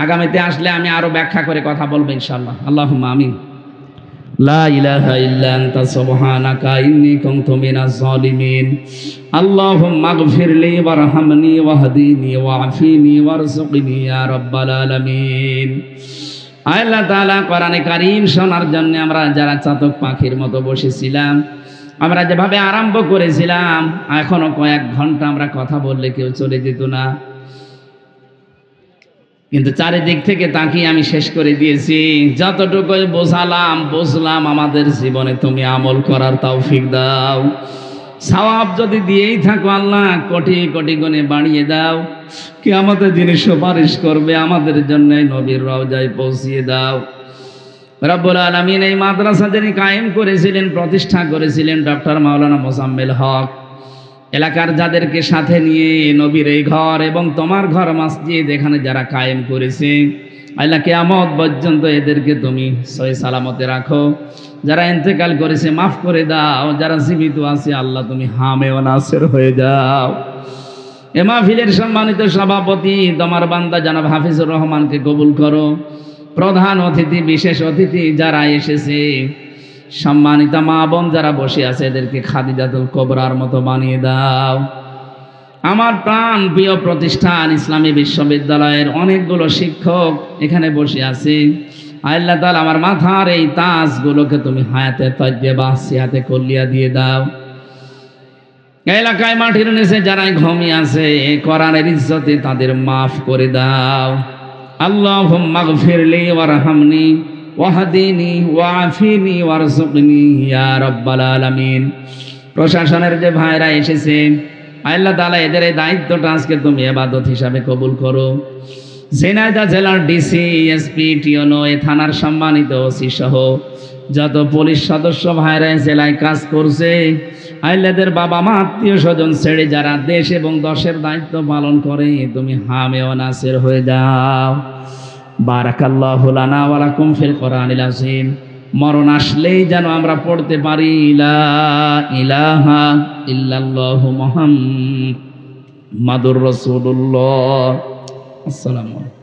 Speaker 1: আগামীতে আসলে আমি আরো ব্যাখ্যা করে কথা বলবো ইনশাআল্লাহ। আল্লাহুম্মা আমিন। লা ইলাহা ইল্লা আনতা সুবহানাকা ইন্নী কুনতু মিনাজ জালিমিন। আল্লাহুম্মা ইগফিরলি ওয়ারহামনি ওয়াহদিনি ওয়া'ফিনি ওয়ারযুকনি ইয়া রাব্বাল আলামিন। আল্লাহ তাআলা কোরআনে কারীম শোনার জন্য আমরা যারা চাতক পাখির মতো বসেছিলাম, আমরা যেভাবে আরম্ভ করেছিলাম, এখনো কয়েক ঘন্টা আমরা কথা বললে কেউ চলে যেত না, কিন্তু চারিদিক থেকে তাকিয়ে আমি শেষ করে দিয়েছি। যতটুকু বুঝলাম আমাদের জীবনে তুমি আমল করার তৌফিক দাও। সওয়াব যদি দিয়েই থাকো আল্লাহ, কোটি কোটি গুণে বাড়িয়ে দাও। কিয়ামতের দিনে সুপারিশ করবে আমাদের জন্য, নবীর রওজায় পৌঁছিয়ে দাও। রব্বুল আলামিন এই মাদ্রাসা যিনি কায়েম করেছিলেন, প্রতিষ্ঠা করেছিলেন ডক্টর মাওলানা মোজাম্মেল হক, এলাকার যাদেরকে সাথে নিয়ে নবীর এই ঘর এবং তোমার ঘর মসজিদ এখানে যারা কায়েম করেছে, আল্লাহ কিয়ামত পর্যন্ত এদেরকে তুমি সহি সালামতে রাখো। যারা ইন্তেকাল করেছে মাফ করে দাও, যারা জীবিত আছে আল্লাহ তুমি হামে ও নাসির হয়ে যাও। এ মাহফিলের সম্মানিত সভাপতি তোমার বান্দা জনাব হাফিজুর রহমানকে কবুল করো। প্রধান অতিথি, বিশেষ অতিথি যারা এসেছে, সম্মানিত মা বোন যারা বসে আছে, এদেরকে খাদিজাতুল কোবরার মতো বানিয়ে দাও। আমার প্রাণ প্রিয় প্রতিষ্ঠান ইসলামী বিশ্ববিদ্যালয়ের অনেকগুলো শিক্ষক এখানে বসে আছে। আল্লাহ তাআলা আমার মাথার এই তাজগুলোকে তুমি হায়াতে তাইয়্যিবা সিহাতে কুল্লিয়া দিয়ে দাও। এলাকায় মাটির নিচে যারা ঘুমিয়ে আছে, কোরআনের ইজ্জতে তাদের মাফ করে দাও। আল্লাহুম্মা ইগফিরলি ওয়ারহামনি ওয়াহদিনি ওয়া'ফিনি ওয়ারযুকনি ইয়া রাব্বাল আলামিন। প্রশাসনের যে ভাইরা এসেছে, আল্লাহ তাআলা এদের এই দায়িত্বটা আজকে তুমি ইবাদত হিসাবে কবুল করো। ঝিনাইদহ জেলার ডিসি, এসপি, টিওনো, এই থানার সম্মানিত ওসি সহ যত পুলিশ সদস্য ভাইরা জেলায় কাজ করছে, আল্লাহদের বাবা মা আত্মীয় স্বজন ছেড়ে যারা দেশ এবং দশের দায়িত্ব পালন করে, তুমি হামে ও নাসির হয়ে যাও। বারাকাল্লাহু লানা ওয়া লাকুম ফিল কোরআনিল আযীম। মরণ আসলেই যেন আমরা পড়তে পারি লা ইলাহা ইল্লাল্লাহু মুহাম্মাদুর রাসূলুল্লাহ। আসসালামু আলাইকুম।